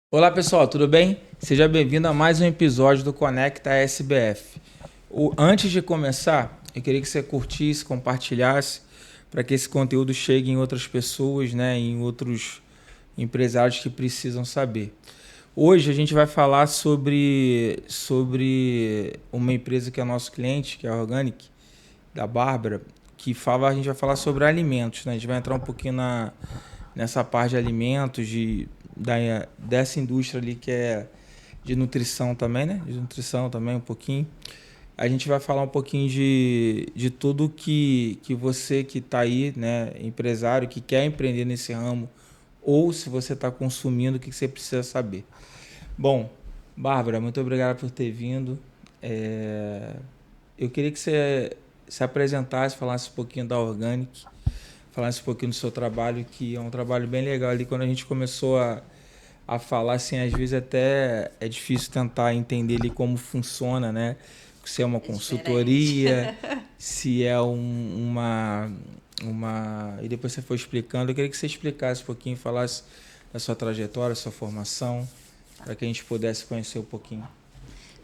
Olá pessoal, tudo bem? Seja bem-vindo a mais um episódio do Conecta SBF. Antes de começar, eu queria que você curtisse, compartilhasse, para que esse conteúdo chegue em outras pessoas, né, em outros empresários que precisam saber. Hoje a gente vai falar sobre uma empresa que é nosso cliente, que é a Organic, da Bárbara, a gente vai falar sobre alimentos, né? A gente vai entrar um pouquinho nessa parte de alimentos, dessa indústria ali que é de nutrição também, né? De nutrição também um pouquinho. A gente vai falar um pouquinho de tudo que você que está aí, né, empresário, que quer empreender nesse ramo, ou se você está consumindo, o que você precisa saber. Bom, Bárbara, muito obrigado por ter vindo. Eu queria que você se apresentasse, falasse um pouquinho da Organic, falasse um pouquinho do seu trabalho, que é um trabalho bem legal ali. Quando a gente começou a falar, assim, às vezes até é difícil tentar entender ali como funciona, né? Se é uma consultoria, se é uma... E depois você foi explicando. Eu queria que você explicasse um pouquinho, falasse da sua trajetória, sua formação, para que a gente pudesse conhecer um pouquinho.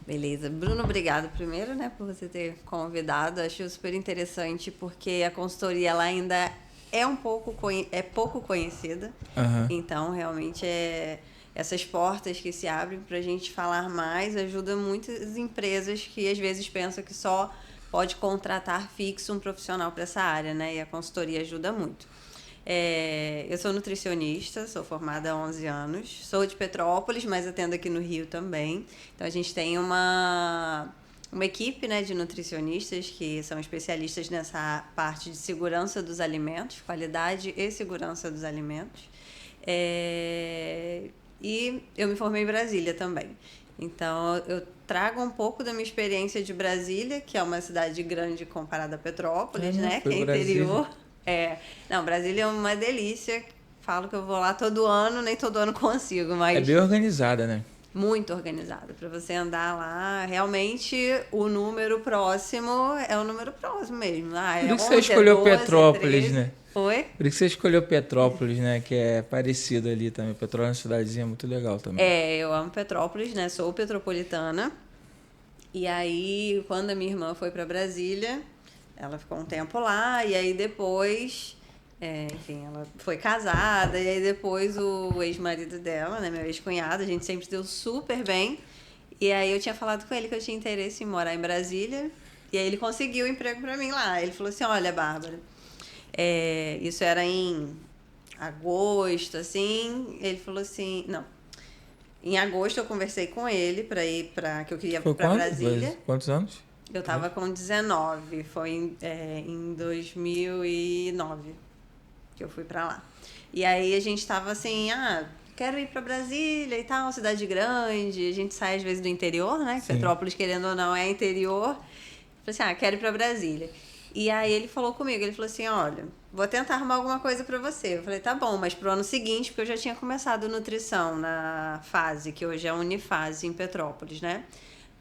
Beleza. Bruno, obrigado primeiro, né, por você ter convidado. Acho super interessante porque a consultoria ela ainda é pouco conhecida. Aham. Então, realmente essas portas que se abrem para a gente falar mais ajuda muitas empresas que às vezes pensam que só pode contratar fixo um profissional para essa área, né? E a consultoria ajuda muito. Eu sou nutricionista, sou formada há 11 anos, sou de Petrópolis, mas atendo aqui no Rio também. Então a gente tem uma equipe, né, de nutricionistas que são especialistas nessa parte de segurança dos alimentos, qualidade e segurança dos alimentos. E eu me formei em Brasília também. Então, eu trago um pouco da minha experiência de Brasília, que é uma cidade grande comparada a Petrópolis, né? Que é interior. Não, Brasília é uma delícia. Falo que eu vou lá todo ano, nem todo ano consigo, É mas bem organizada, né? muito organizado. Para você andar lá, realmente o número próximo é o número próximo mesmo. Por É isso que você 11, é escolheu 12, é Petrópolis, 13. né? Oi? Por isso que você escolheu Petrópolis, né? Que é parecido ali também. Petrópolis é uma cidadezinha muito legal também. Eu amo Petrópolis, né? Sou petropolitana. E aí, quando a minha irmã foi para Brasília, ela ficou um tempo lá, e aí depois, enfim, ela foi casada, e aí depois o ex-marido dela, né, meu ex-cunhado, a gente sempre se deu super bem. E aí eu tinha falado com ele que eu tinha interesse em morar em Brasília, e aí ele conseguiu um emprego para mim lá. Ele falou assim: olha, Bárbara, isso era em agosto, assim. Ele falou assim: não. Em agosto eu conversei com ele para ir para que eu queria Foi para quando? Brasília. Quantos anos? Eu tava com 19, foi em 2009 que eu fui pra lá. E aí a gente tava assim, quero ir pra Brasília e tal, cidade grande, a gente sai às vezes do interior, né? Sim. Petrópolis, querendo ou não, é interior. Falei assim, quero ir pra Brasília. E aí ele falou comigo, ele falou assim, olha, vou tentar arrumar alguma coisa pra você. Eu falei, tá bom, mas pro ano seguinte, porque eu já tinha começado nutrição na fase, que hoje é a Unifase em Petrópolis, né?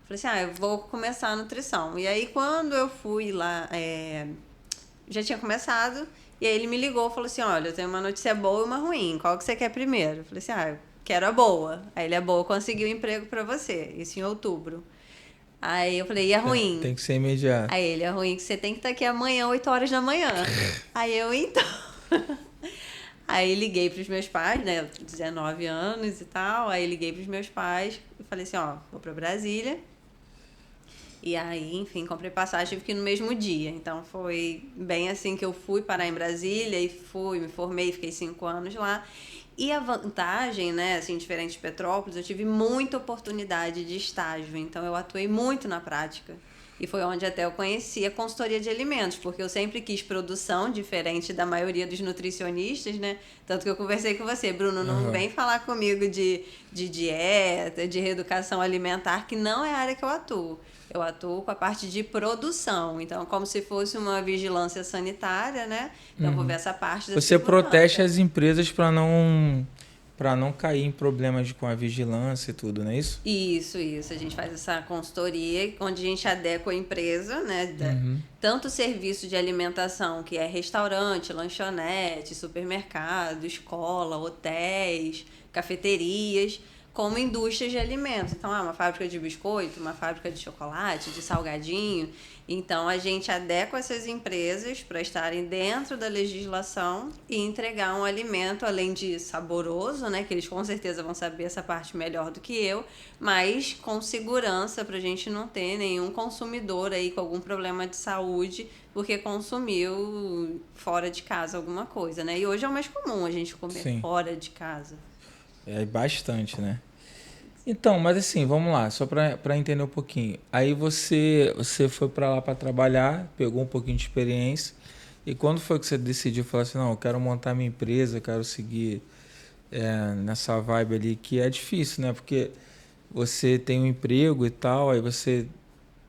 Falei assim, eu vou começar a nutrição. E aí, quando eu fui lá, já tinha começado, e aí ele me ligou e falou assim, olha, eu tenho uma notícia boa e uma ruim, qual que você quer primeiro? Eu falei assim, eu quero a boa. Aí ele, a boa, conseguiu um emprego pra você, isso em outubro. Aí eu falei, e a ruim? Tem que ser imediato. Aí ele, a ruim é que você tem que estar aqui amanhã, 8 horas da manhã. Aí eu, então... Aí liguei pros meus pais, né, 19 anos e tal, aí liguei pros meus pais e falei assim, vou pra Brasília. E aí, enfim, comprei passagem, tive que ir no mesmo dia. Então foi bem assim que eu fui parar em Brasília e fui, me formei, fiquei 5 anos lá. E a vantagem, né, assim, diferente de Petrópolis, eu tive muita oportunidade de estágio, então eu atuei muito na prática. E foi onde até eu conheci a consultoria de alimentos, porque eu sempre quis produção, diferente da maioria dos nutricionistas, né? Tanto que eu conversei com você, Bruno, não Aham. vem falar comigo de dieta, de reeducação alimentar, que não é a área que eu atuo. Eu atuo com a parte de produção, então como se fosse uma vigilância sanitária, né? Então eu vou ver essa parte da Você protege segurança. as empresas para não cair em problemas com a vigilância e tudo, não é isso? Isso. A gente faz essa consultoria, onde a gente adequa a empresa, né? Tanto o serviço de alimentação, que é restaurante, lanchonete, supermercado, escola, hotéis, cafeterias, como indústrias de alimentos. Então, uma fábrica de biscoito, uma fábrica de chocolate, de salgadinho. Então, a gente adequa essas empresas para estarem dentro da legislação e entregar um alimento, além de saboroso, né? Que eles com certeza vão saber essa parte melhor do que eu, mas com segurança para a gente não ter nenhum consumidor aí com algum problema de saúde porque consumiu fora de casa alguma coisa, né? E hoje é o mais comum a gente comer Sim. fora de casa. É bastante, né? Então, mas assim, vamos lá, só para entender um pouquinho. Aí você foi para lá para trabalhar, pegou um pouquinho de experiência. E quando foi que você decidiu falar assim, não, eu quero montar minha empresa, eu quero seguir nessa vibe ali, que é difícil, né? Porque você tem um emprego e tal, aí você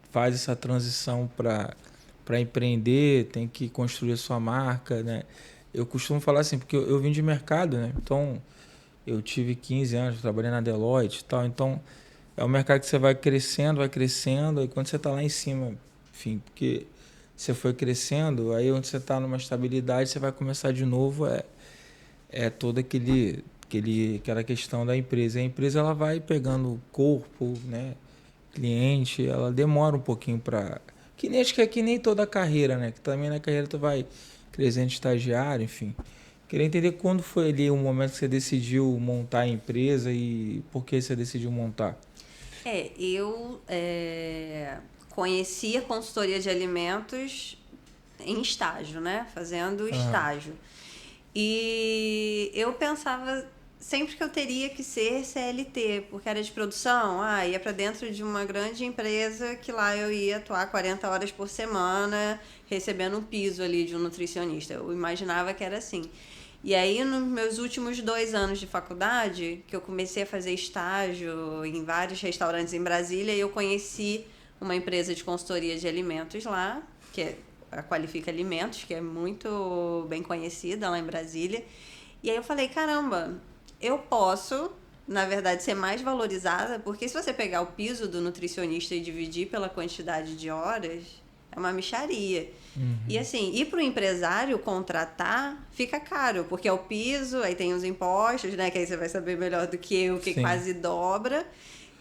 faz essa transição para empreender, tem que construir a sua marca, né? Eu costumo falar assim, porque eu vim de mercado, né? Então, eu tive 15 anos, trabalhei na Deloitte e tal, então é um mercado que você vai crescendo, e quando você está lá em cima, enfim, porque você foi crescendo, aí onde você está numa estabilidade, você vai começar de novo, toda aquela questão da empresa. A empresa ela vai pegando corpo, né, cliente, ela demora um pouquinho para... Que nem, acho que é que nem toda a carreira, né, que também na carreira tu vai crescendo de estagiário, enfim. Queria entender quando foi ali o momento que você decidiu montar a empresa e por que você decidiu montar. Eu conheci a consultoria de alimentos em estágio, né? Fazendo estágio. E eu pensava sempre que eu teria que ser CLT, porque era de produção, ia para dentro de uma grande empresa que lá eu ia atuar 40 horas por semana, recebendo um piso ali de um nutricionista. Eu imaginava que era assim. E aí, nos meus últimos 2 anos de faculdade, que eu comecei a fazer estágio em vários restaurantes em Brasília, eu conheci uma empresa de consultoria de alimentos lá, que é a Qualifica Alimentos, que é muito bem conhecida lá em Brasília. E aí eu falei, caramba, eu posso, na verdade, ser mais valorizada, porque se você pegar o piso do nutricionista e dividir pela quantidade de horas, é uma mixaria. E assim, ir para o empresário contratar fica caro, porque é o piso, aí tem os impostos, né? Que aí você vai saber melhor do que eu, que quase dobra.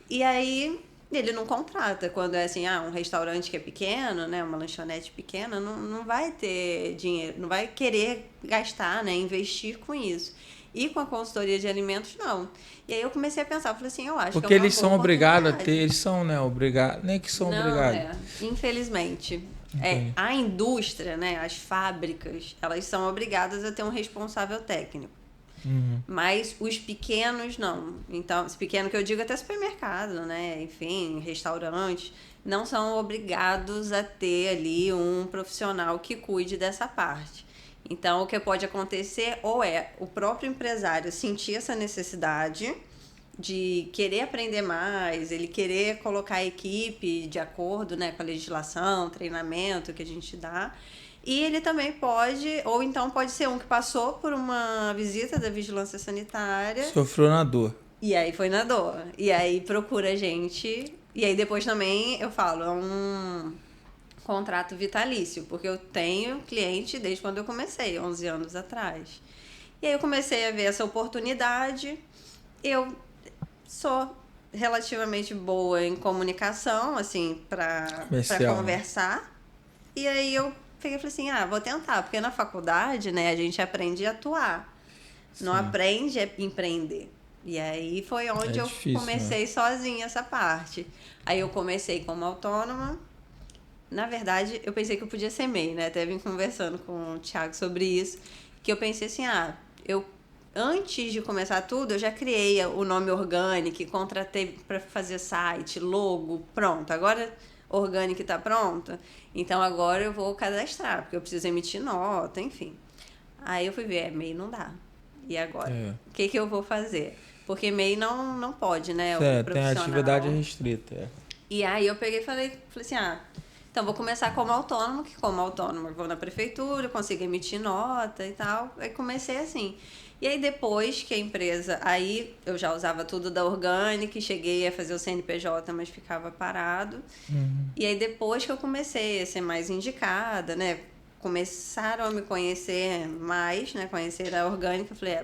E aí ele não contrata. Quando é assim, um restaurante que é pequeno, né? Uma lanchonete pequena, não vai ter dinheiro, não vai querer gastar, né? Investir com isso. E com a consultoria de alimentos, não. E aí eu comecei a pensar, falei assim, eu acho porque que é uma eles boa são obrigados a ter, oportunidade. eles são, né, obrigados, nem que são obrigados. Infelizmente. Entendi. A indústria, né, as fábricas, elas são obrigadas a ter um responsável técnico. Mas os pequenos não. Então, os pequenos que eu digo até supermercado, né, enfim, restaurantes, não são obrigados a ter ali um profissional que cuide dessa parte. Então, o que pode acontecer ou é o próprio empresário sentir essa necessidade de querer aprender mais, ele querer colocar a equipe de acordo, né, com a legislação, treinamento que a gente dá. E ele também pode, ou então pode ser um que passou por uma visita da vigilância sanitária Sofreu na dor. e aí foi na dor. E aí procura a gente. E aí depois também eu falo, é um contrato vitalício, porque eu tenho cliente desde quando eu comecei, 11 anos atrás. E aí eu comecei a ver essa oportunidade. Eu sou relativamente boa em comunicação, assim, para conversar. E aí eu peguei e falei assim, vou tentar, porque na faculdade, né, a gente aprende a atuar. Não aprende a empreender. E aí foi onde eu comecei sozinha essa parte. Aí eu comecei como autônoma. Na verdade, eu pensei que eu podia ser MEI, né? Até vim conversando com o Thiago sobre isso. Que eu pensei assim, eu antes de começar tudo, eu já criei o nome Organic, contratei para fazer site, logo, pronto. Agora Organic está pronto, então agora eu vou cadastrar, porque eu preciso emitir nota, enfim. Aí eu fui ver, MEI não dá. E agora? O que eu vou fazer? Porque MEI não pode, né? O profissional. Tem atividade restrita. E aí eu peguei e falei assim, então vou começar como autônomo, que como autônomo eu vou na prefeitura, consigo emitir nota e tal. Aí comecei assim. E aí depois que a empresa, aí eu já usava tudo da Organic, cheguei a fazer o CNPJ, mas ficava parado. E aí depois que eu comecei a ser mais indicada, né? Começaram a me conhecer mais, né? Conhecer a Organic, eu falei,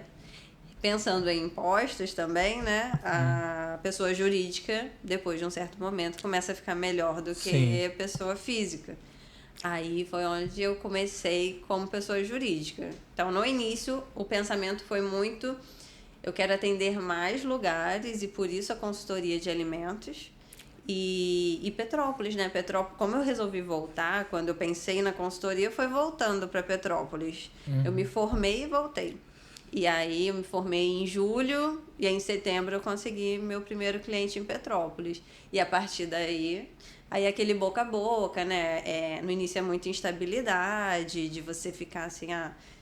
pensando em impostos também, né? A pessoa jurídica, depois de um certo momento, começa a ficar melhor do que Sim. a pessoa física. Aí foi onde eu comecei como pessoa jurídica. Então, no início, o pensamento foi muito: eu quero atender mais lugares e por isso a consultoria de alimentos. E Petrópolis, né? Petrópolis, como eu resolvi voltar, quando eu pensei na consultoria, foi voltando para Petrópolis. Eu me formei e voltei. E aí eu me formei em julho e aí em setembro eu consegui meu primeiro cliente em Petrópolis. E a partir daí, aí aquele boca a boca, né? No início é muita instabilidade, de você ficar assim,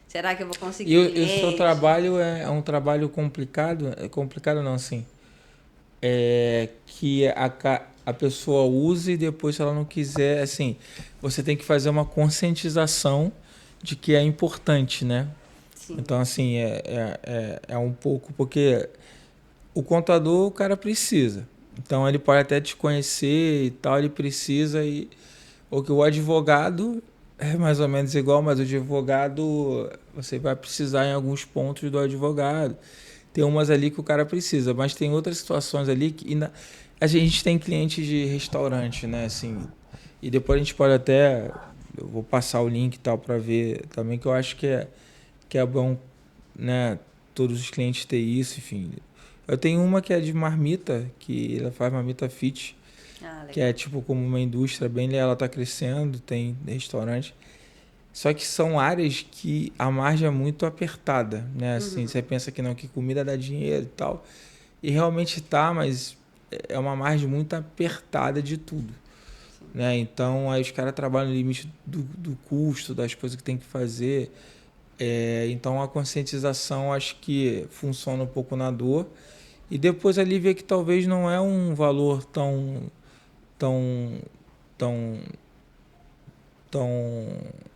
será que eu vou conseguir E o seu cliente? trabalho é um trabalho complicado? É complicado não, assim. Que a pessoa use e depois, se ela não quiser, assim, você tem que fazer uma conscientização de que é importante, né? Sim. Então, assim, é um pouco, porque o contador, o cara precisa. Então, ele pode até te conhecer e tal, ele precisa, ou que o advogado é mais ou menos igual, mas o advogado, você vai precisar em alguns pontos do advogado. Tem umas ali que o cara precisa, mas tem outras situações ali que a gente tem clientes de restaurante, né? Assim, e depois a gente pode até, eu vou passar o link e tal para ver também, que eu acho que é bom, né? Todos os clientes ter isso, enfim. Eu tenho uma que é de marmita, que ela faz marmita fit, que Legal. é tipo como uma indústria bem, ela está crescendo, tem restaurante. Só que são áreas que a margem é muito apertada, né? Assim, você pensa que não, que comida dá dinheiro e tal. E realmente tá, mas é uma margem muito apertada de tudo, né? Então, aí os caras trabalham no limite do custo, das coisas que tem que fazer. Então, a conscientização acho que funciona um pouco na dor. E depois ali ver que talvez não é um valor tão, tão, tão,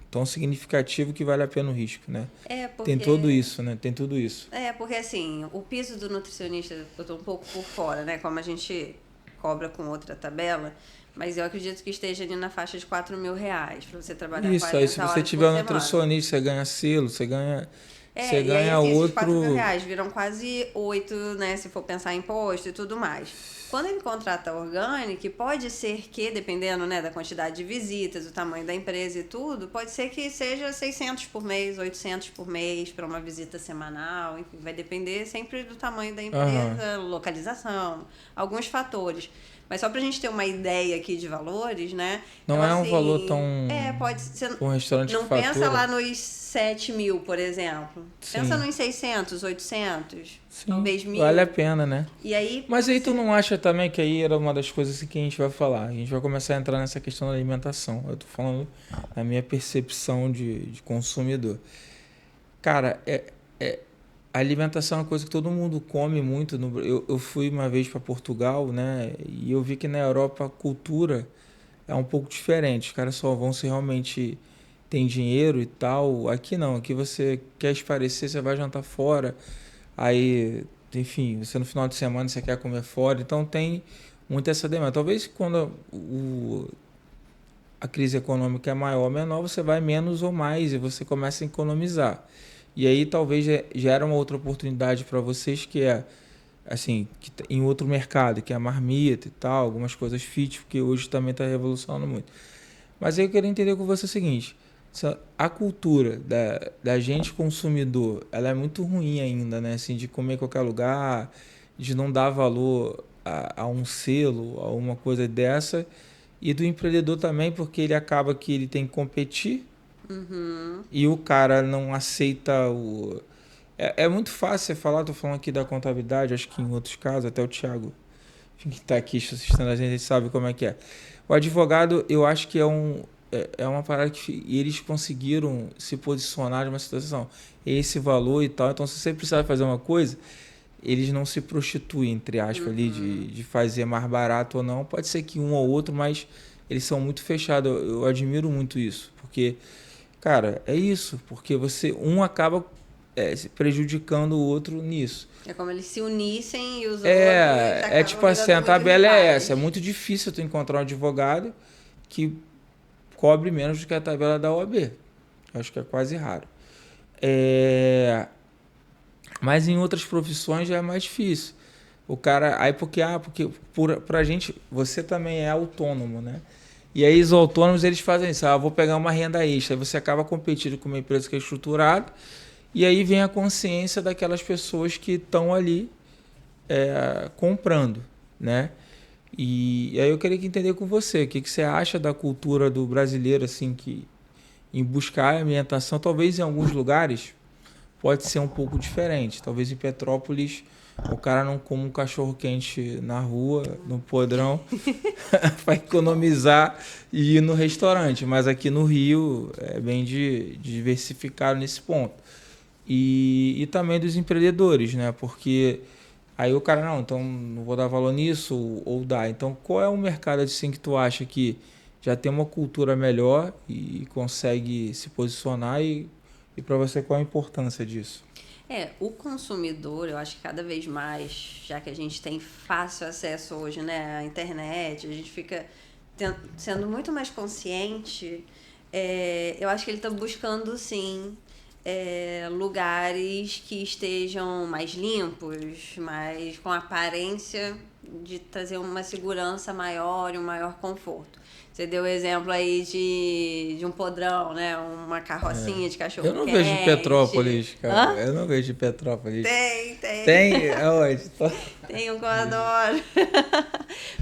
tão significativo que vale a pena o risco, né? É Tem tudo porque isso, né? Tem tudo isso. porque assim, o piso do nutricionista eu tô um pouco por fora, né? Como a gente cobra com outra tabela, mas eu acredito que esteja ali na faixa de R$ 4.000 para você trabalhar Isso, aí se 40 você horas tiver por um semana. nutricionista, você ganha selo, você E aí ganha assim, esses R$ 4.000 outro. viram quase 8, né? Se for pensar em imposto e tudo mais. Quando ele contrata a Organic, pode ser que, dependendo, né, da quantidade de visitas, do tamanho da empresa e tudo, pode ser que seja 600 por mês, 800 por mês para uma visita semanal, enfim, vai depender sempre do tamanho da Aham. empresa, localização, alguns fatores. Mas só pra gente ter uma ideia aqui de valores, né? Então, Não é um valor assim, tão. pode ser. Para um restaurante que Não pensa fatura. lá nos 7.000, por exemplo. Pensa Sim, nos 600, 800, sim, talvez vale a 1.000. pena, né? E aí, Mas aí tu você. não acha também que aí era uma das coisas que a gente vai falar? A gente vai começar a entrar nessa questão da alimentação. Eu tô falando da minha percepção de consumidor. Cara, a alimentação é uma coisa que todo mundo come muito. Eu fui uma vez para Portugal, né? E eu vi que na Europa a cultura é um pouco diferente. Os caras só vão se realmente tem dinheiro e tal. Aqui não, aqui você quer esparecer, você vai jantar fora. Aí, enfim, você no final de semana você quer comer fora. Então tem muito essa demanda. Talvez quando a crise econômica é maior ou menor, você vai menos ou mais e você começa a economizar. E aí talvez gera uma outra oportunidade para vocês que é assim, em outro mercado, que é a marmita e tal, algumas coisas fit, que hoje também está revolucionando muito. Mas aí eu queria entender com você o seguinte, a cultura da gente consumidor, ela é muito ruim ainda, né? Assim, de comer em qualquer lugar, de não dar valor a um selo, a uma coisa dessa, e do empreendedor também, porque ele acaba que ele tem que competir Uhum. e o cara não aceita o... É muito fácil você falar, tô falando aqui da contabilidade, acho que em outros casos, até o Thiago, que está aqui assistindo a gente sabe como é que é. O advogado, eu acho que é uma parada que eles conseguiram se posicionar de uma situação. Esse valor e tal. Então, se você precisar fazer uma coisa, eles não se prostituem, entre aspas, ali, de fazer mais barato ou não. Pode ser que um ou outro, mas eles são muito fechados. Eu admiro muito isso. Porque, cara, é isso. Porque um acaba se prejudicando o outro nisso. É como eles se unissem e os outros É acabam tipo assim, a virando muito tabela é essa. É rivais. muito difícil tu encontrar um advogado que cobre menos do que a tabela da OAB. Eu acho que é quase raro. É, Mas em outras profissões já é mais difícil. O cara, aí pra gente, você também é autônomo, né? E aí os autônomos, eles fazem isso, vou pegar uma renda extra. Aí você acaba competindo com uma empresa que é estruturada, e aí vem a consciência daquelas pessoas que estão ali comprando, né? E aí eu queria entender com você, o que você acha da cultura do brasileiro, assim, que em buscar alimentação, talvez em alguns lugares pode ser um pouco diferente. Talvez em Petrópolis o cara não come um cachorro quente na rua, no podrão, para economizar e ir no restaurante. Mas aqui no Rio é bem diversificado nesse ponto. E também dos empreendedores, né? Porque aí o cara, não, então não vou dar valor nisso, ou dá. Então qual é o mercado assim que tu acha que já tem uma cultura melhor e consegue se posicionar e para você qual a importância disso? O consumidor, eu acho que cada vez mais, já que a gente tem fácil acesso hoje, né, à internet, a gente fica sendo muito mais consciente, eu acho que ele está buscando, sim, lugares que estejam mais limpos, mais com aparência de trazer uma segurança maior e um maior conforto. Você deu o exemplo aí de um podrão, né? Uma carrocinha de cachorro quente. Eu não vejo de Petrópolis, cara. Hã? Eu não vejo de Petrópolis. Tem. Tem? Aonde? Tem um que eu adoro.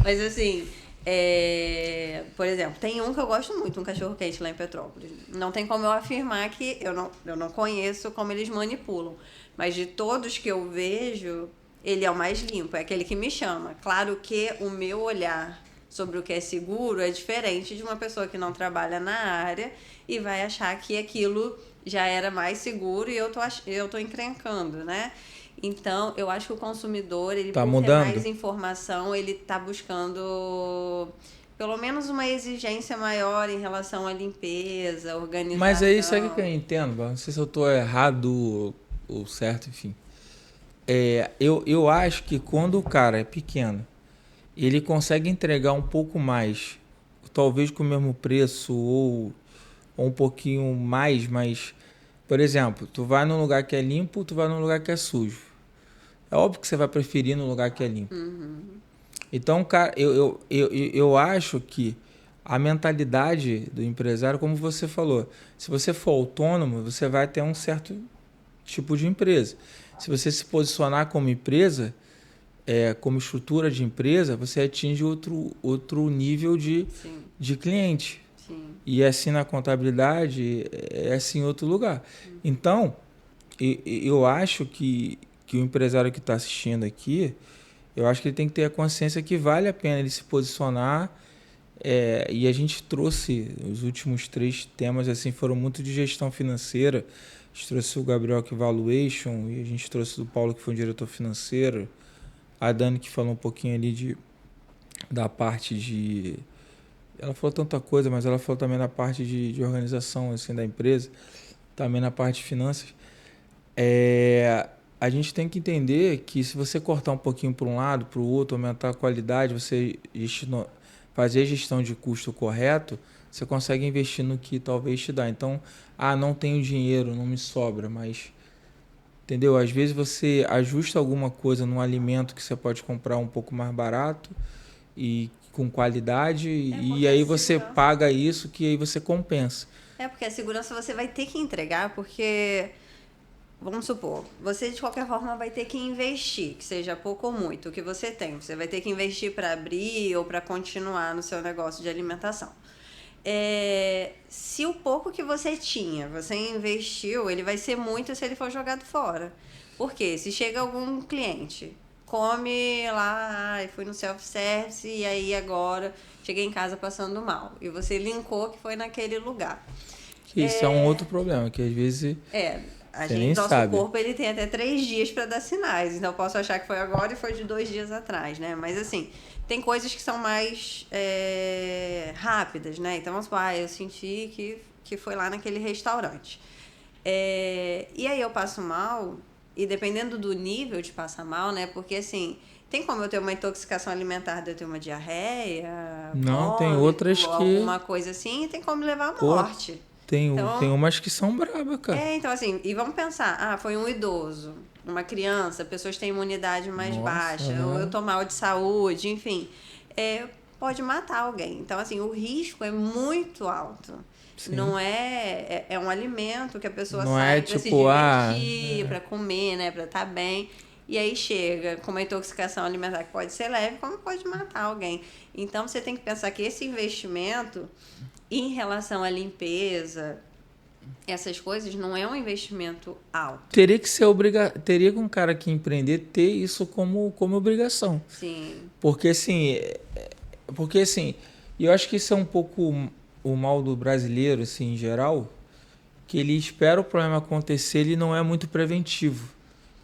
Mas assim, por exemplo, tem um que eu gosto muito, um cachorro quente lá em Petrópolis. Não tem como eu afirmar que eu não conheço como eles manipulam. Mas de todos que eu vejo, ele é o mais limpo, é aquele que me chama. Claro que o meu olhar sobre o que é seguro é diferente de uma pessoa que não trabalha na área e vai achar que aquilo já era mais seguro e eu tô encrencando, né? Então, eu acho que o consumidor, ele Tá por mudando? ter mais informação, ele tá buscando pelo menos uma exigência maior em relação à limpeza, organização. Mas é isso aí que eu entendo, não sei se eu tô errado ou certo, enfim. Eu acho que quando o cara é pequeno, ele consegue entregar um pouco mais, talvez com o mesmo preço ou um pouquinho mais, mas, por exemplo, tu vai num lugar que é limpo, tu vai num lugar que é sujo. É óbvio que você vai preferir no lugar que é limpo. Uhum. Então, cara, eu acho que a mentalidade do empresário, como você falou, se você for autônomo, você vai ter um certo tipo de empresa. Se você se posicionar como empresa, como estrutura de empresa, você atinge outro nível de cliente. Sim. E é assim na contabilidade, é assim em outro lugar. Então, eu acho que o empresário que está assistindo aqui, eu acho que ele tem que ter a consciência que vale a pena ele se posicionar. E a gente trouxe, os últimos 3 temas assim foram muito de gestão financeira. A gente trouxe o Gabriel que Valuation, e a gente trouxe o Paulo que foi um diretor financeiro, a Dani que falou um pouquinho ali da parte de... Ela falou tanta coisa, mas ela falou também da parte de organização assim, da empresa, também na parte de finanças. A gente tem que entender que se você cortar um pouquinho para um lado, para o outro, aumentar a qualidade, você fazer a gestão de custo correto, você consegue investir no que talvez te dá. Então, não tenho dinheiro, não me sobra, mas... Entendeu? Às vezes você ajusta alguma coisa num alimento que você pode comprar um pouco mais barato e com qualidade, e aí você paga isso, que aí você compensa. Porque a segurança você vai ter que entregar, porque, vamos supor, você de qualquer forma vai ter que investir, que seja pouco ou muito, o que você tem. Você vai ter que investir para abrir ou para continuar no seu negócio de alimentação. Se o pouco que você tinha, você investiu, ele vai ser muito se ele for jogado fora. Porque se chega algum cliente, come lá, fui no self-service e aí agora cheguei em casa passando mal. E você linkou que foi naquele lugar. Isso é um outro problema, que às vezes Nosso corpo ele tem até 3 dias para dar sinais. Então eu posso achar que foi agora e foi de 2 dias atrás, né? Mas assim, tem coisas que são mais rápidas, né? Então vamos supor, eu senti que foi lá naquele restaurante. E aí eu passo mal, e dependendo do nível de passar mal, né? Porque assim, tem como eu ter uma intoxicação alimentar, de eu ter uma diarreia, não, vômito, tem outras que... alguma coisa assim, e tem como levar à morte. Tem umas que são brabas, cara. Então assim, e vamos pensar, foi um idoso. uma criança, pessoas que têm imunidade mais Nossa, baixa, ou eu tô mal de saúde, enfim, pode matar alguém. Então, assim, o risco é muito alto. Sim. Não é um alimento que a pessoa não sai é para se tipo, divertir, para comer, né, para estar bem. E aí chega com uma intoxicação alimentar que pode ser leve, como pode matar alguém. Então, você tem que pensar que esse investimento em relação à limpeza, essas coisas, não é um investimento alto. Teria que ser teria que um cara que empreender ter isso como obrigação. Sim. Porque assim, eu acho que isso é um pouco o mal do brasileiro, assim, em geral, que ele espera o problema acontecer, ele não é muito preventivo.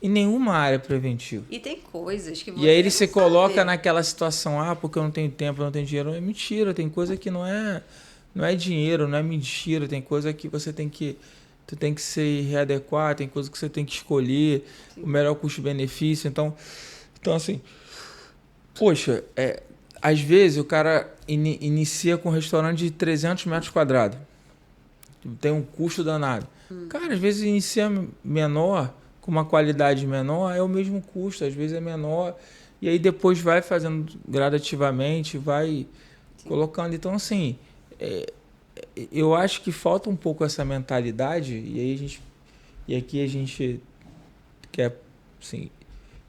Em nenhuma área é preventivo. E tem coisas que você E aí ele não se sabe. coloca naquela situação, porque eu não tenho tempo, eu não tenho dinheiro. É mentira, tem coisa que não é dinheiro, não é mentira, tem coisa que tu tem que se readequar, tem coisa que você tem que escolher, sim, o melhor custo-benefício. Então assim, poxa, às vezes o cara inicia com um restaurante de 300 metros quadrados, tem um custo danado. Cara, às vezes inicia menor, com uma qualidade menor, é o mesmo custo, às vezes é menor, e aí depois vai fazendo gradativamente, vai, sim, colocando. Então, assim, eu acho que falta um pouco essa mentalidade, e aqui a gente quer, assim,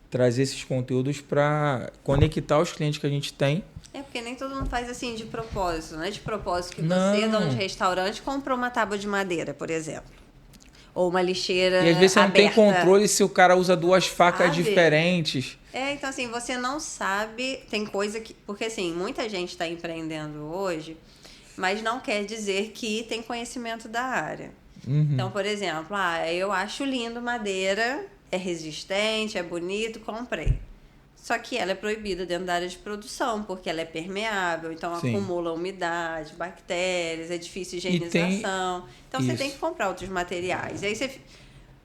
trazer esses conteúdos para conectar os clientes que a gente tem. Porque nem todo mundo faz assim de propósito, né? De propósito que você, dono de restaurante, comprou uma tábua de madeira, por exemplo. Ou uma lixeira aberta. E às vezes você não tem controle se o cara usa duas facas diferentes. Então assim, você não sabe, tem coisa que... Porque assim, muita gente está empreendendo hoje, mas não quer dizer que tem conhecimento da área. Uhum. Então, por exemplo, eu acho lindo madeira, é resistente, é bonito, comprei. Só que ela é proibida dentro da área de produção, porque ela é permeável, então sim, acumula umidade, bactérias, é difícil higienização. Então isso, você tem que comprar outros materiais. E aí você...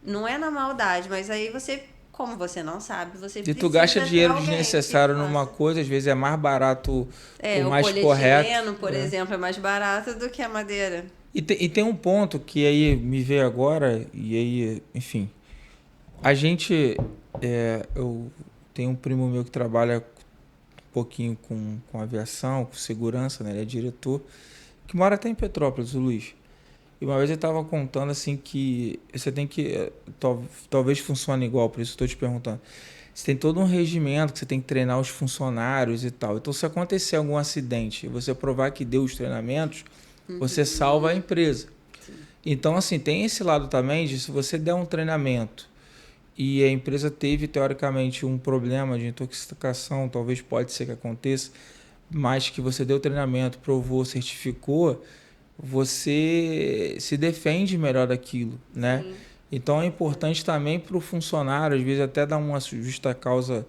Não é na maldade, mas aí você, como você não sabe, você precisa. E tu gasta dinheiro desnecessário numa coisa, às vezes é mais barato, o mais correto. O polietileno, por exemplo, é mais barato do que a madeira. E tem um ponto que aí me veio agora, e aí, enfim, a gente... eu tenho um primo meu que trabalha um pouquinho com aviação, com segurança, né? Ele é diretor, que mora até em Petrópolis, o Luiz. E uma vez ele estava contando assim que você tem que... Talvez funcione igual, por isso estou te perguntando. Você tem todo um regimento que você tem que treinar os funcionários e tal. Então, se acontecer algum acidente e você provar que deu os treinamentos, você salva a empresa. Sim. Então, assim, tem esse lado também de se você der um treinamento e a empresa teve, teoricamente, um problema de intoxicação, talvez pode ser que aconteça, mas que você deu treinamento, provou, certificou, você se defende melhor daquilo, né? Sim. Então é importante também para o funcionário, às vezes até dar uma justa causa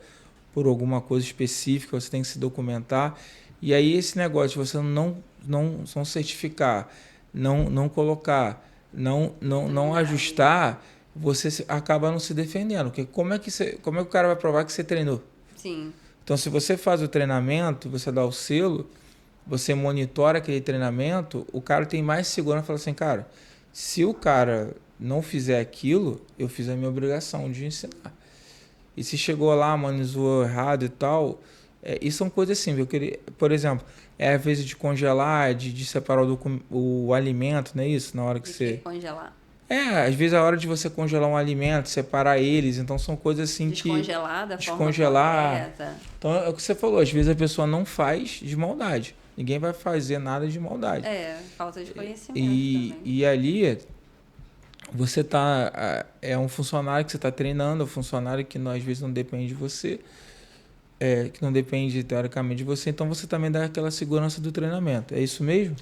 por alguma coisa específica, você tem que se documentar. E aí esse negócio de você não certificar, não colocar, não ajustar, você acaba não se defendendo. Porque como é que o cara vai provar que você treinou? Sim. Então, se você faz o treinamento, você dá o selo, você monitora aquele treinamento, o cara tem mais segurança e fala assim, cara, se o cara não fizer aquilo, eu fiz a minha obrigação de ensinar. E se chegou lá, manipulou errado e tal, isso são coisas assim, eu queria, por exemplo, às vezes de congelar, de separar o alimento, não é isso? Na hora que você... congelar. Às vezes a hora de você congelar um alimento, separar eles, então são coisas assim descongelar que... da forma correta. Então é o que você falou, às vezes a pessoa não faz de maldade. Ninguém vai fazer nada de maldade. Falta de conhecimento também. E ali, você é um funcionário que você está treinando, é um funcionário que às vezes não depende de você, que não depende teoricamente de você, então você também dá aquela segurança do treinamento. É isso mesmo?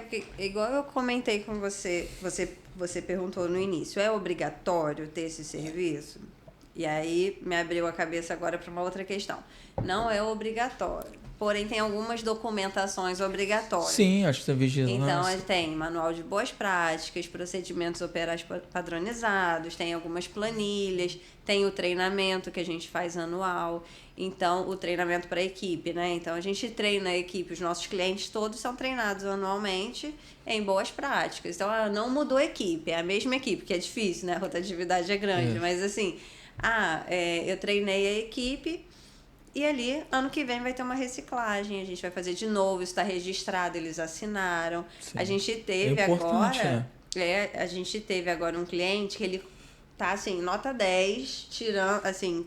Porque igual eu comentei com você perguntou no início, é obrigatório ter esse serviço? E aí me abriu a cabeça agora para uma outra questão. Não é obrigatório, porém tem algumas documentações obrigatórias. Sim, acho que tem vigilância. Então, tem manual de boas práticas, procedimentos operais padronizados, tem algumas planilhas, tem o treinamento que a gente faz anual. Então, o treinamento para a equipe, né? Então, a gente treina a equipe, os nossos clientes todos são treinados anualmente em boas práticas. Então, não mudou a equipe, é a mesma equipe, que é difícil, né? A rotatividade é grande, mas assim... Eu treinei a equipe e ali, ano que vem, vai ter uma reciclagem. A gente vai fazer de novo, isso está registrado, eles assinaram. Sim. A gente teve agora... Né? A gente teve agora um cliente que ele tá, assim, nota 10, tirando, assim,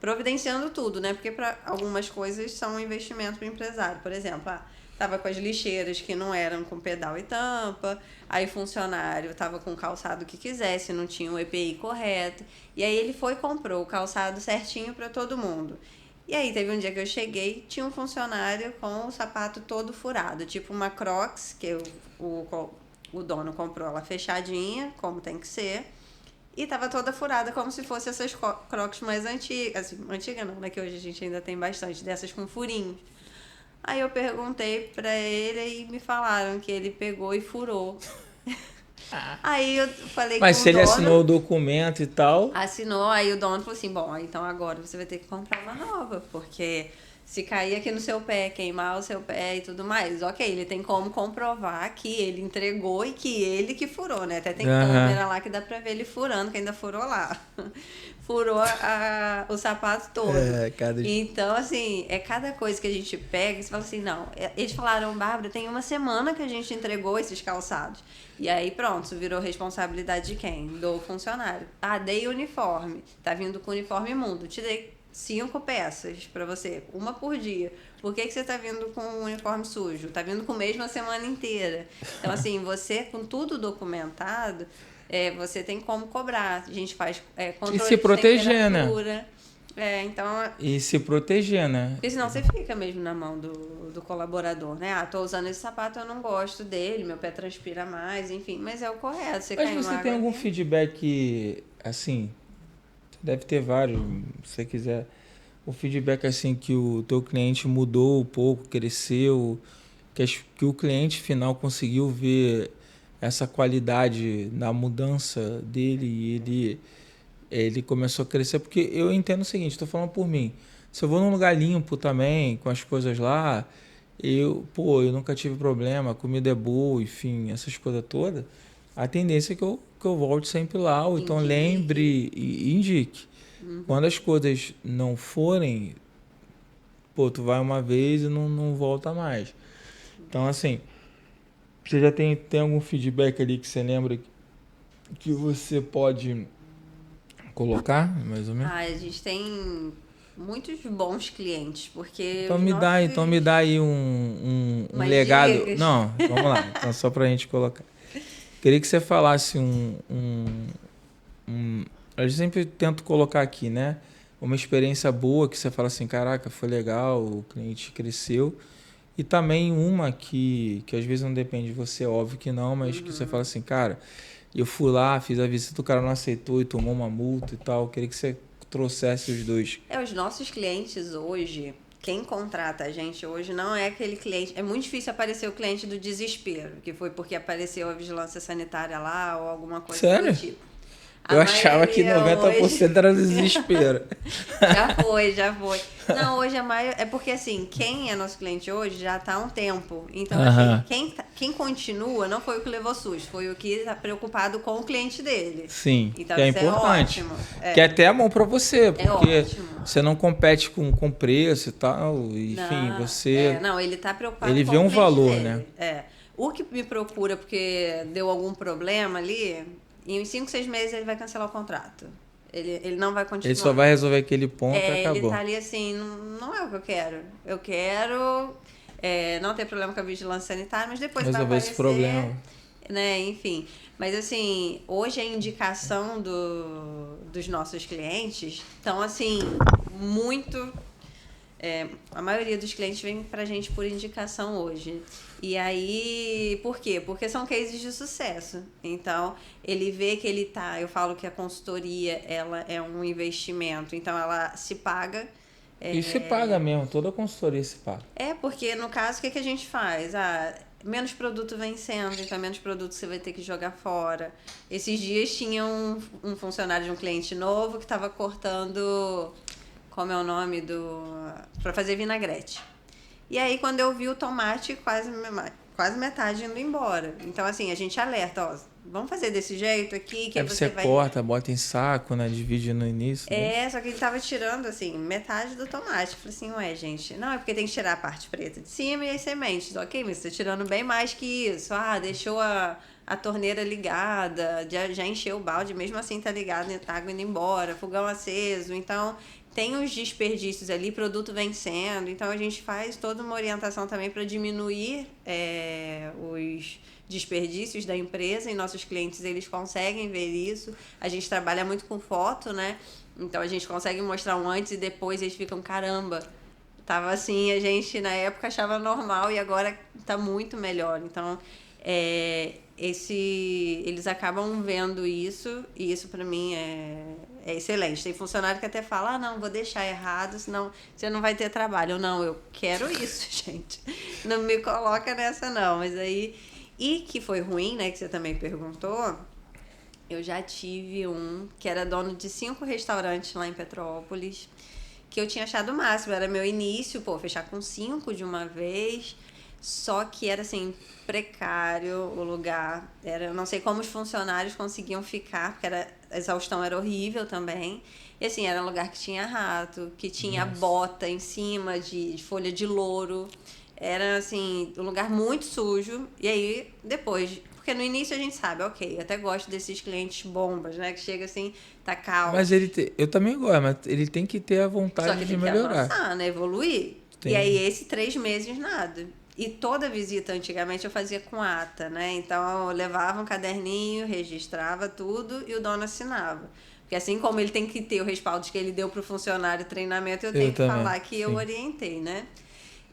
providenciando tudo, né? Porque para algumas coisas são um investimento para o empresário. Por exemplo, tava com as lixeiras que não eram com pedal e tampa, aí o funcionário tava com o calçado que quisesse, não tinha o EPI correto, e aí ele foi e comprou o calçado certinho para todo mundo. E aí teve um dia que eu cheguei, tinha um funcionário com o sapato todo furado, tipo uma Crocs, que o dono comprou ela fechadinha, como tem que ser, e tava toda furada, como se fosse essas Crocs mais antigas, assim, antiga não, né, que hoje a gente ainda tem bastante, dessas com furinhos. Aí eu perguntei pra ele e me falaram que ele pegou e furou. Aí eu falei Mas com se o dono, ele assinou o documento e tal... Assinou, aí o dono falou assim, bom, então agora você vai ter que comprar uma nova, porque se cair aqui no seu pé, queimar o seu pé e tudo mais, ok, ele tem como comprovar que ele entregou e que ele que furou, né? Até tem câmera lá que dá pra ver ele furando, que ainda furou lá. Furou o sapato todo. Então, assim, é cada coisa que a gente pega e você fala assim, não. Eles falaram, Bárbara, tem uma semana que a gente entregou esses calçados. E aí, pronto, virou responsabilidade de quem? Do funcionário. Dei uniforme. Tá vindo com uniforme imundo. Te dei 5 peças pra você, uma por dia. Por que você tá vindo com um uniforme sujo? Tá vindo com o mesmo a semana inteira. Então, assim, você, com tudo documentado, você tem como cobrar. A gente faz controle e se proteger, de temperatura. Então... E se proteger, né? Porque senão você fica mesmo na mão do colaborador, né? Tô usando esse sapato, eu não gosto dele, meu pé transpira mais, enfim. Mas é o correto. Mas você tem algum feedback, assim, deve ter vários, se você quiser, o feedback assim que o teu cliente mudou um pouco, cresceu, que o cliente final conseguiu ver essa qualidade na mudança dele e ele começou a crescer, porque eu entendo o seguinte, estou falando por mim, se eu vou num lugar limpo também, com as coisas lá, eu nunca tive problema, a comida é boa, enfim, essas coisas todas, a tendência é que eu volte sempre lá, ou então lembre e indique. Quando as coisas não forem, tu vai uma vez e não volta mais. Então, assim, você já tem algum feedback ali que você lembra que você pode colocar, mais ou menos? A gente tem muitos bons clientes, porque então me dá aí um legado. Dicas. Não, vamos lá. Então, só pra gente colocar. Queria que você falasse eu sempre tento colocar aqui, né? Uma experiência boa que você fala assim, caraca, foi legal, o cliente cresceu. E também uma que às vezes não depende de você, óbvio que não, mas que você fala assim, cara, eu fui lá, fiz a visita, o cara não aceitou e tomou uma multa e tal. Eu queria que você trouxesse os dois. Os nossos clientes hoje, quem contrata a gente hoje não é aquele cliente... É muito difícil aparecer o cliente do desespero, que foi porque apareceu a vigilância sanitária lá ou alguma coisa do tipo. Eu achava que 90% hoje... era desespero. Já foi. Não, hoje é porque assim, quem é nosso cliente hoje já está há um tempo. Então, assim, quem continua não foi o que levou susto, foi o que está preocupado com o cliente dele. Sim, então, que é importante. Que é até bom para você, porque você não compete com preço e tal. Enfim, você... Não, ele está preocupado ele com vê um o cliente valor, dele. né? O que me procura porque deu algum problema ali... Em 5, 6 meses ele vai cancelar o contrato. Ele não vai continuar. Ele só vai resolver aquele ponto e acabou. Ele tá ali assim, não é o que eu quero. Eu quero não ter problema com a vigilância sanitária, mas depois resolver vai aparecer... esse problema. Né? Enfim. Mas assim, hoje a indicação dos nossos clientes estão assim, muito... a maioria dos clientes vem pra gente por indicação hoje. E aí, por quê? Porque são cases de sucesso. Então, ele vê que ele tá... Eu falo que a consultoria, ela é um investimento. Então, ela se paga. E se paga mesmo, toda a consultoria se paga. Porque no caso, o que a gente faz? Menos produto vencendo, então menos produto você vai ter que jogar fora. Esses dias tinha um funcionário de um cliente novo que estava cortando... Como é o nome para fazer vinagrete. E aí, quando eu vi o tomate, quase quase metade indo embora. Então, assim, a gente alerta, ó, vamos fazer desse jeito aqui, que Aí você vai... corta, bota em saco, né? Divide no início. Né? Só que ele tava tirando, assim, metade do tomate. Eu falei assim, ué, gente, não, é porque tem que tirar a parte preta de cima e as sementes. Ok, mas você tá tirando bem mais que isso. Ah, deixou a torneira ligada, já encheu o balde, mesmo assim tá ligado, tá água indo embora, fogão aceso. Então, tem os desperdícios ali, produto vencendo. Então, a gente faz toda uma orientação também para diminuir os desperdícios da empresa, e nossos clientes, eles conseguem ver isso. A gente trabalha muito com foto, né? Então, a gente consegue mostrar um antes e depois, eles ficam, caramba, tava assim, a gente na época achava normal e agora tá muito melhor. Então, eles acabam vendo isso, e isso para mim é excelente. Tem funcionário que até fala, não, vou deixar errado, senão você não vai ter trabalho. Não, eu quero isso, gente. Não me coloca nessa, não. Mas aí... E que foi ruim, né, que você também perguntou, eu já tive um que era dono de 5 restaurantes lá em Petrópolis, que eu tinha achado o máximo, era meu início, fechar com 5 de uma vez, só que era, assim, precário o lugar, eu não sei como os funcionários conseguiam ficar, porque a exaustão era horrível também, e assim, era um lugar que tinha rato, que tinha bota em cima de folha de louro. Era, assim, um lugar muito sujo. E aí, depois... Porque no início a gente sabe, ok, eu até gosto desses clientes bombas, né? Que chega assim, tá calmo. Mas eu também gosto, mas ele tem que ter a vontade de melhorar. Só que tem que avançar, né? Evoluir. Tem. E aí, esse 3 meses, nada. E toda visita, antigamente, eu fazia com ata, né? Então, eu levava um caderninho, registrava tudo e o dono assinava. Porque assim como ele tem que ter o respaldo que ele deu pro funcionário treinamento, eu tenho que falar que eu orientei, né?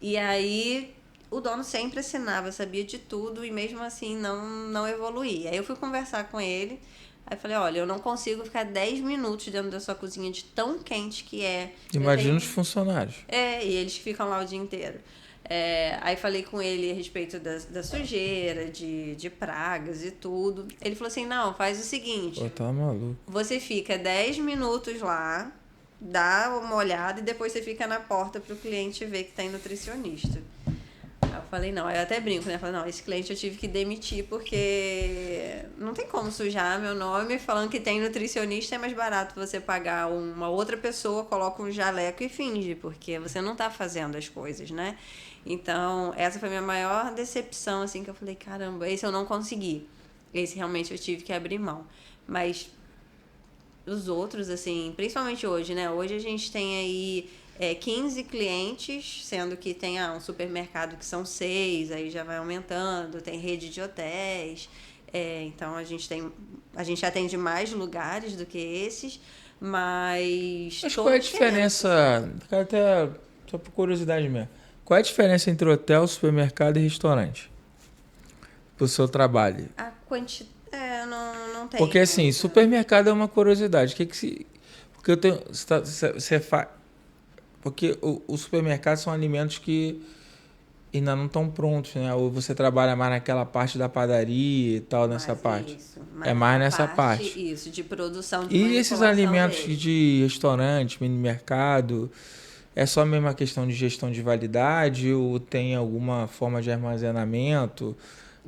E aí, o dono sempre assinava, sabia de tudo e mesmo assim não evoluía. Aí eu fui conversar com ele, aí falei, olha, eu não consigo ficar 10 minutos dentro da sua cozinha de tão quente que é. Imagina os funcionários. E eles ficam lá o dia inteiro. Aí falei com ele a respeito da sujeira, de pragas e tudo. Ele falou assim, não, faz o seguinte. Pô, tá maluco. Você fica 10 minutos lá, dá uma olhada e depois você fica na porta pro cliente ver que tem nutricionista. Aí eu falei, não, aí eu até brinco, né? Eu falei, não, esse cliente eu tive que demitir porque não tem como sujar meu nome falando que tem nutricionista, é mais barato você pagar uma outra pessoa, coloca um jaleco e finge, porque você não tá fazendo as coisas, né? Então, essa foi a minha maior decepção, assim, que eu falei, caramba, esse eu não consegui. Esse realmente eu tive que abrir mão. Mas os outros, assim, principalmente hoje, né? Hoje a gente tem aí 15 clientes, sendo que tem um supermercado que são 6, aí já vai aumentando, tem rede de hotéis. Então a gente atende mais lugares do que esses, mas qual é a diferença? Até só por curiosidade mesmo. Qual é a diferença entre hotel, supermercado e restaurante? Pro seu trabalho? A quantidade. Não tem. Porque assim, supermercado é uma curiosidade. Porque eu tenho. Você faz. Porque o supermercado são alimentos que ainda não estão prontos, né? Ou você trabalha mais naquela parte da padaria e tal, nessa parte. Isso, mais nessa parte. Isso, de produção de E esses alimentos de restaurante, mini mercado, é só a mesma questão de gestão de validade ou tem alguma forma de armazenamento?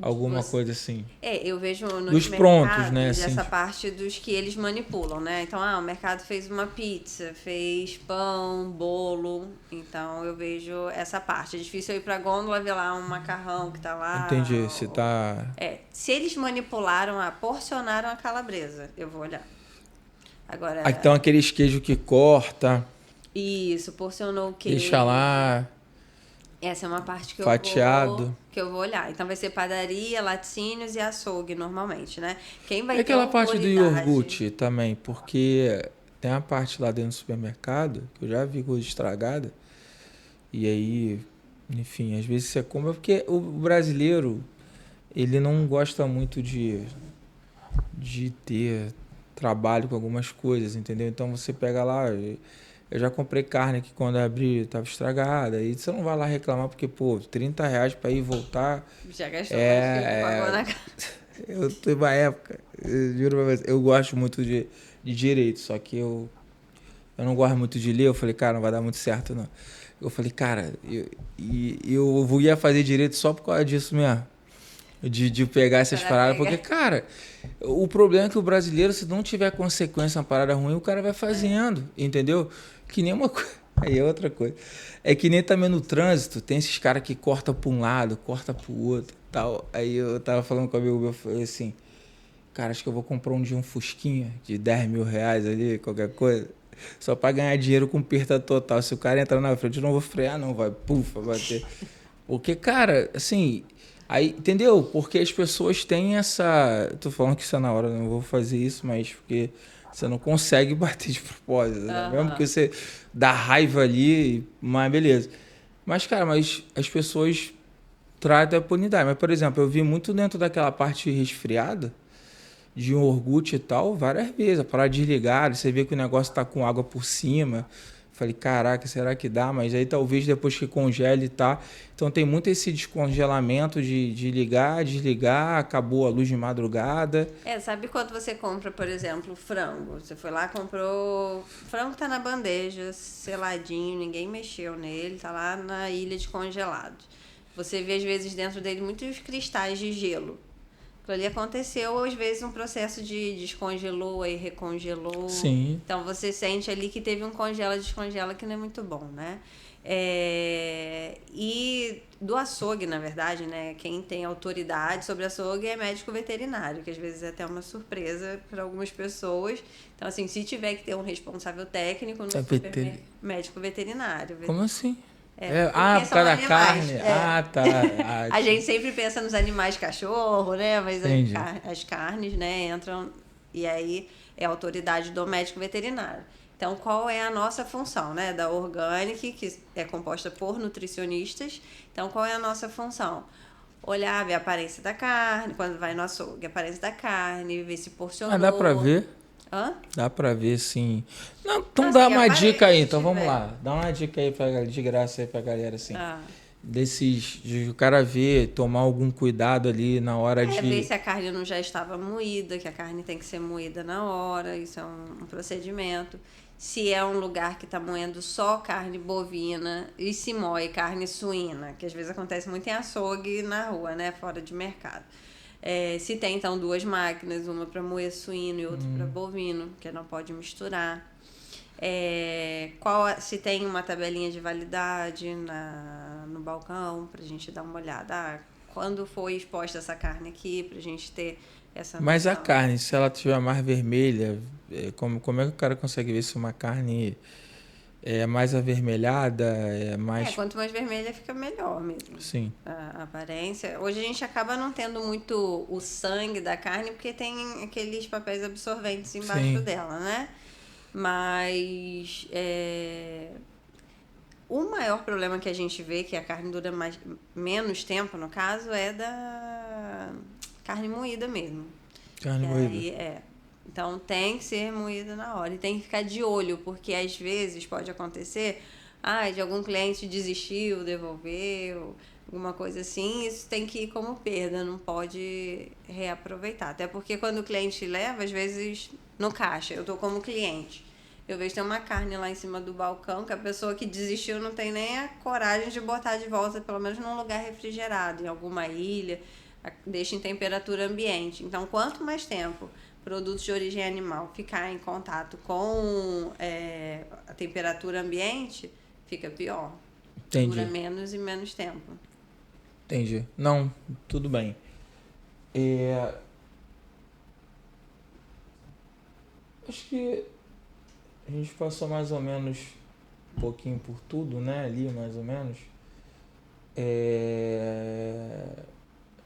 Alguma coisa assim. Eu vejo nos dos prontos, né? Essa assim, parte dos que eles manipulam, né? Então, o mercado fez uma pizza, fez pão, bolo. Então, eu vejo essa parte. É difícil eu ir pra gôndola ver lá um macarrão que tá lá. Entendi. Se tá... Se eles manipularam, porcionaram a calabresa, eu vou olhar. Agora... Então, aqueles queijos que corta. Isso, porcionou o queijo. Deixa lá... Essa é uma parte que fatiado. eu vou olhar. Então vai ser padaria, laticínios e açougue normalmente, né? Quem vai ter aquela parte do iogurte também, porque tem uma parte lá dentro do supermercado que eu já vi coisa estragada. E aí, enfim, às vezes você compra porque o brasileiro ele não gosta muito de ter trabalho com algumas coisas, entendeu? Então você pega lá, eu já comprei carne que quando abri estava estragada. E você não vai lá reclamar porque, pô, R$30 para ir e voltar. Já gastou mais que pagou na casa. Eu tô uma época, eu juro pra você, eu gosto muito de direito, só que eu não gosto muito de ler. Eu falei, cara, não vai dar muito certo, não. Eu falei, cara, eu ia fazer direito só por causa disso mesmo. De pegar essas paradas. Porque, cara, o problema é que o brasileiro, se não tiver consequência, uma parada ruim, o cara vai fazendo, entendeu? Que nem uma coisa. Aí é outra coisa. É que nem também no trânsito, tem esses caras que cortam pra um lado, corta pro outro tal. Aí eu tava falando com a meu, eu falei assim, cara, acho que eu vou comprar um dia um Fusquinha de 10 mil reais ali, qualquer coisa. Só pra ganhar dinheiro com perda total. Se o cara entrar na frente, eu não vou frear, não. Vai, pufa, vai bater. Porque, cara, assim... Aí, entendeu? Porque as pessoas têm essa... Tô falando que isso é na hora, não vou fazer isso, mas porque você não consegue bater de propósito, né? Mesmo que você dá raiva ali, mas beleza. Mas, cara, mas as pessoas tratam a impunidade. Mas, por exemplo, eu vi muito dentro daquela parte resfriada, de um Orkut e tal, várias vezes. A parada desligada, você vê que o negócio tá com água por cima. Falei, caraca, será que dá? Mas aí talvez depois que congele, tá? Então tem muito esse descongelamento de ligar, desligar, acabou a luz de madrugada. Sabe quando você compra, por exemplo, frango? Você foi lá, comprou... Frango tá na bandeja, seladinho, ninguém mexeu nele, tá lá na ilha de congelados. Você vê, às vezes, dentro dele muitos cristais de gelo. Aquilo ali aconteceu, às vezes, um processo de descongelou e recongelou. Sim. Então, você sente ali que teve um congela-descongela que não é muito bom, né? E do açougue, na verdade, né? Quem tem autoridade sobre açougue é médico veterinário, que às vezes é até uma surpresa para algumas pessoas. Então, assim, se tiver que ter um responsável técnico no médico veterinário. Como assim? Por causa da carne. Tá. A gente sempre pensa nos animais cachorro, né? Mas as carnes, né, entram... E aí é a autoridade do médico veterinário. Então, qual é a nossa função, né? Da Organic, que é composta por nutricionistas. Então, qual é a nossa função? Olhar, ver a aparência da carne, quando vai no açougue, a aparência da carne, ver se porcionou. Dá pra ver? Hã? Dá pra ver, sim. Não, então dá uma dica aí, então vamos lá. Dá uma dica aí de graça aí pra galera, assim. De o cara ver, tomar algum cuidado ali na hora de... ver se a carne não já estava moída, que a carne tem que ser moída na hora, isso é um procedimento. Se é um lugar que está moendo só carne bovina e se moe carne suína, que às vezes acontece muito em açougue na rua, né, fora de mercado. Se tem, então, 2 máquinas, uma para moer suíno e outra para bovino, que não pode misturar. Se tem uma tabelinha de validade no balcão, para a gente dar uma olhada. Quando foi exposta essa carne aqui, para a gente ter essa noção. Mas a carne, se ela tiver mais vermelha, como é que o cara consegue ver se uma carne é mais avermelhada, é mais... quanto mais vermelha fica melhor mesmo. Sim. A aparência. Hoje a gente acaba não tendo muito o sangue da carne, porque tem aqueles papéis absorventes embaixo dela, né? Mas o maior problema que a gente vê, que a carne dura menos tempo, no caso, é da carne moída mesmo. Carne moída. Aí, então tem que ser moída na hora. E tem que ficar de olho, porque às vezes pode acontecer de algum cliente desistiu, devolveu, alguma coisa assim. Isso tem que ir como perda, não pode reaproveitar. Até porque quando o cliente leva, às vezes no caixa, eu tô como cliente. Eu vejo que tem uma carne lá em cima do balcão que a pessoa que desistiu não tem nem a coragem de botar de volta, pelo menos num lugar refrigerado, em alguma ilha, deixa em temperatura ambiente. Então, quanto mais tempo produtos de origem animal ficar em contato com a temperatura ambiente, fica pior. Entendi. Dura menos e menos tempo. Entendi. Não, tudo bem. Acho que a gente passou mais ou menos um pouquinho por tudo, né? Ali, mais ou menos.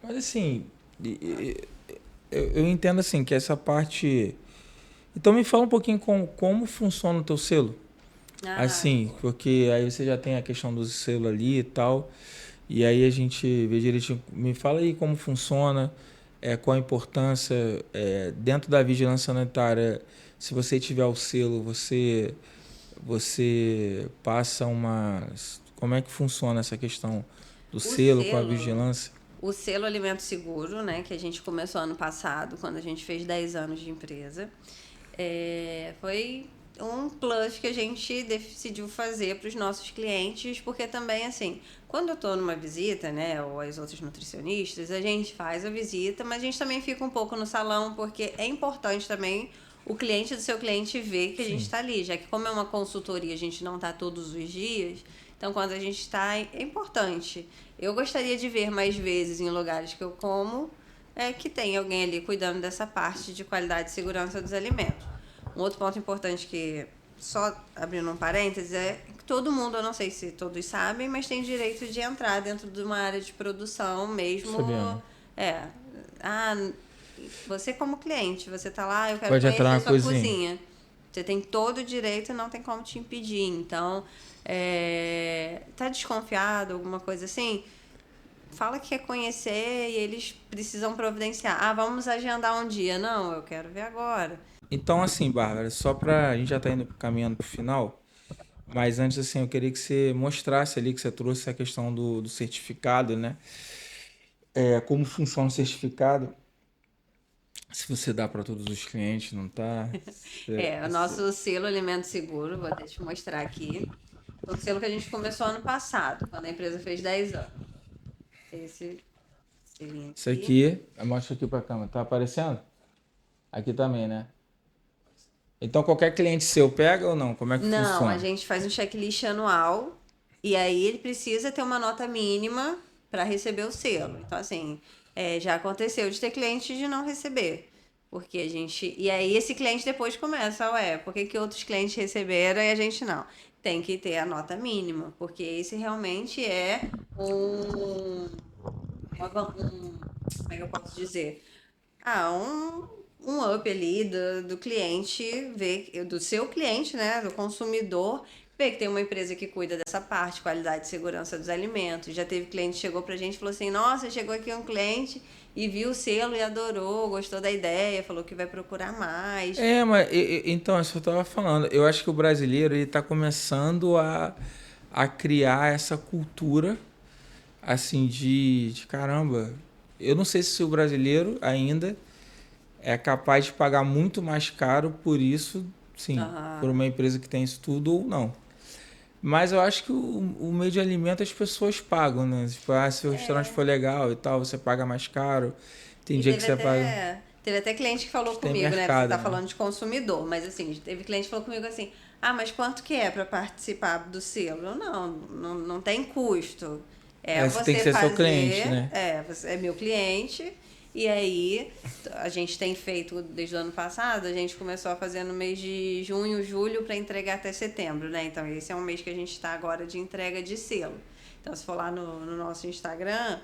Mas assim, eu entendo assim que essa parte... Então me fala um pouquinho como funciona o teu selo. Assim, porque aí você já tem a questão do selo ali e tal. E aí a gente vê direitinho. Me fala aí como funciona, qual a importância dentro da vigilância sanitária. Se você tiver o selo, você passa uma... Como é que funciona essa questão do selo com a vigilância? O selo Alimento Seguro, né, que a gente começou ano passado, quando a gente fez 10 anos de empresa, foi um plus que a gente decidiu fazer para os nossos clientes, porque também, assim, quando eu estou numa visita, né, ou as outras nutricionistas, a gente faz a visita, mas a gente também fica um pouco no salão, porque é importante também o cliente do seu cliente ver que a gente Sim. está ali, já que como é uma consultoria, a gente não está todos os dias, então quando a gente está, é importante. Eu gostaria de ver mais vezes em lugares que eu como, que tem alguém ali cuidando dessa parte de qualidade e segurança dos alimentos. Um outro ponto importante que, só abrindo um parênteses, é que todo mundo, eu não sei se todos sabem, mas tem direito de entrar dentro de uma área de produção mesmo. Sabendo. É. Ah, você como cliente, você tá lá, eu quero Pode entrar conhecer na sua cozinha. cozinha. Você tem todo o direito e não tem como te impedir. Então, tá desconfiado, alguma coisa assim? Fala que quer conhecer e eles precisam providenciar. Ah, vamos agendar um dia. Não, eu quero ver agora. Então, assim, Bárbara, só pra. A gente já tá indo caminhando pro final, mas antes, assim, eu queria que você mostrasse ali que você trouxe a questão do certificado, né? Como funciona o certificado, se você dá para todos os clientes, não tá? O nosso selo Alimento Seguro, vou até te mostrar aqui. O selo que a gente começou ano passado, quando a empresa fez 10 anos. Esse selinho Isso aqui. aqui, mostra aqui para a câmera, tá aparecendo? Aqui também, né? Então qualquer cliente seu pega ou não? Como é que Não, a funciona? gente faz um checklist anual e aí ele precisa ter uma nota mínima para receber o selo. Então, assim, já aconteceu de ter cliente de não receber. Porque a gente. E aí esse cliente depois começa, por que que outros clientes receberam e a gente não? Tem que ter a nota mínima, porque esse realmente é um. Como é que eu posso dizer? Um up ali do cliente, ver, do seu cliente, né, do consumidor, ver que tem uma empresa que cuida dessa parte, qualidade e segurança dos alimentos. Já teve cliente que chegou pra gente e falou assim, nossa, chegou aqui um cliente e viu o selo e adorou, gostou da ideia, falou que vai procurar mais. Mas então, isso que eu tava falando. Eu acho que o brasileiro ele tá começando a criar essa cultura assim de caramba. Eu não sei se o brasileiro ainda é capaz de pagar muito mais caro por isso, sim, por Aham. uma empresa que tem isso tudo ou não. Mas eu acho que o meio de alimento as pessoas pagam, né? Tipo, se o restaurante for legal e tal, você paga mais caro. Tem E dia que você paga. teve até cliente que falou Tem comigo, né? Você mercado, tá né? falando de consumidor, mas assim, teve cliente que falou comigo assim: ah, mas quanto que é para participar do selo? Eu, não tem custo. É Você tem que você ser seu cliente, fazer, né? você é meu cliente, e aí a gente tem feito desde o ano passado, a gente começou a fazer no mês de junho, julho, para entregar até setembro, né? Então esse é um mês que a gente está agora de entrega de selo. Então, se for lá no nosso Instagram,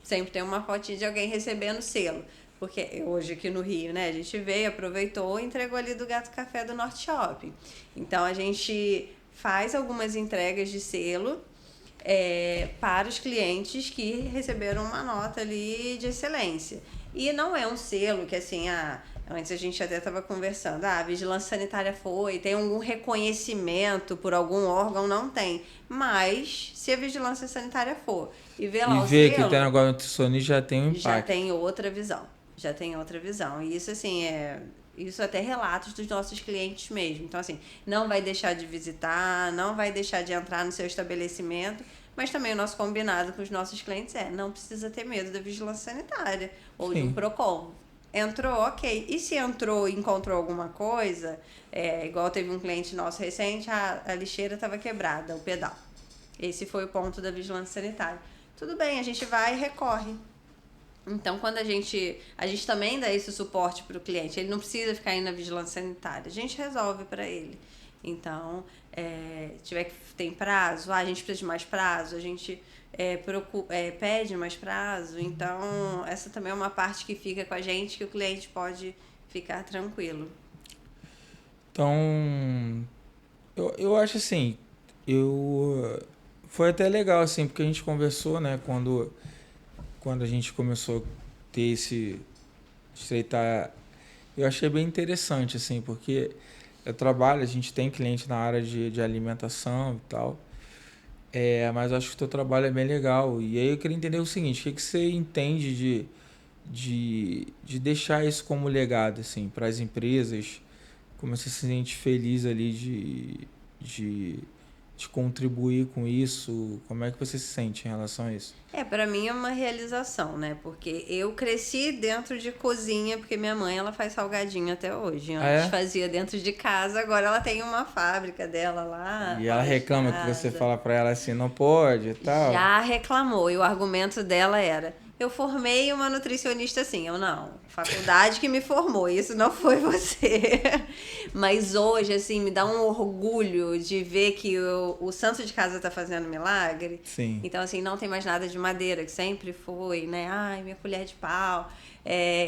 sempre tem uma fotinha de alguém recebendo selo. Porque hoje aqui no Rio, né, a gente veio, aproveitou e entregou ali do Gato Café do Norte Shopping. Então a gente faz algumas entregas de selo para os clientes que receberam uma nota ali de excelência. E não é um selo que assim, antes a gente até estava conversando, a vigilância sanitária tem algum reconhecimento por algum órgão, não tem. Mas se a vigilância sanitária for e ver E lá o ver que tem selo, agora nutricionista já tem um já impacto. tem outra visão. Já tem outra visão. E isso, assim, Isso até relatos dos nossos clientes mesmo. Então, assim, não vai deixar de visitar, não vai deixar de entrar no seu estabelecimento, mas também o nosso combinado com os nossos clientes não precisa ter medo da vigilância sanitária ou de um Sim. PROCON. Entrou, ok. E se entrou e encontrou alguma coisa, igual teve um cliente nosso recente, a lixeira estava quebrada, o pedal. Esse foi o ponto da vigilância sanitária. Tudo bem, a gente vai e recorre. Então, quando a gente também dá esse suporte para o cliente, ele não precisa ficar indo na vigilância sanitária, a gente resolve para ele. Então, tiver que tem prazo, a gente precisa de mais prazo, a gente pede mais prazo. Então, essa também é uma parte que fica com a gente, que o cliente pode ficar tranquilo. Então, eu acho assim, foi até legal assim, porque a gente conversou, né, quando a gente começou a ter esse estreitar, eu achei bem interessante assim, porque eu trabalho, a gente tem cliente na área de alimentação e tal. Mas eu acho que o teu trabalho é bem legal. E aí eu queria entender o seguinte, o que você entende de deixar isso como legado, assim, para as empresas, como você se sente feliz ali de, de contribuir com isso? Como é que você se sente em relação a isso? Pra mim é uma realização, né? Porque eu cresci dentro de cozinha, porque minha mãe, ela faz salgadinho até hoje. Ah, Antes é? fazia dentro de casa, agora ela tem uma fábrica dela lá, E ela fora de reclama que você casa. fala pra ela assim, não pode e tal. Já reclamou, e o argumento dela era: eu formei uma nutricionista assim. Eu não, faculdade que me formou, isso não foi você. Mas hoje, assim, me dá um orgulho de ver que o santo de casa tá fazendo milagre. Sim. Então, assim, não tem mais nada de madeira, que sempre foi, né? Ai, minha colher de pau.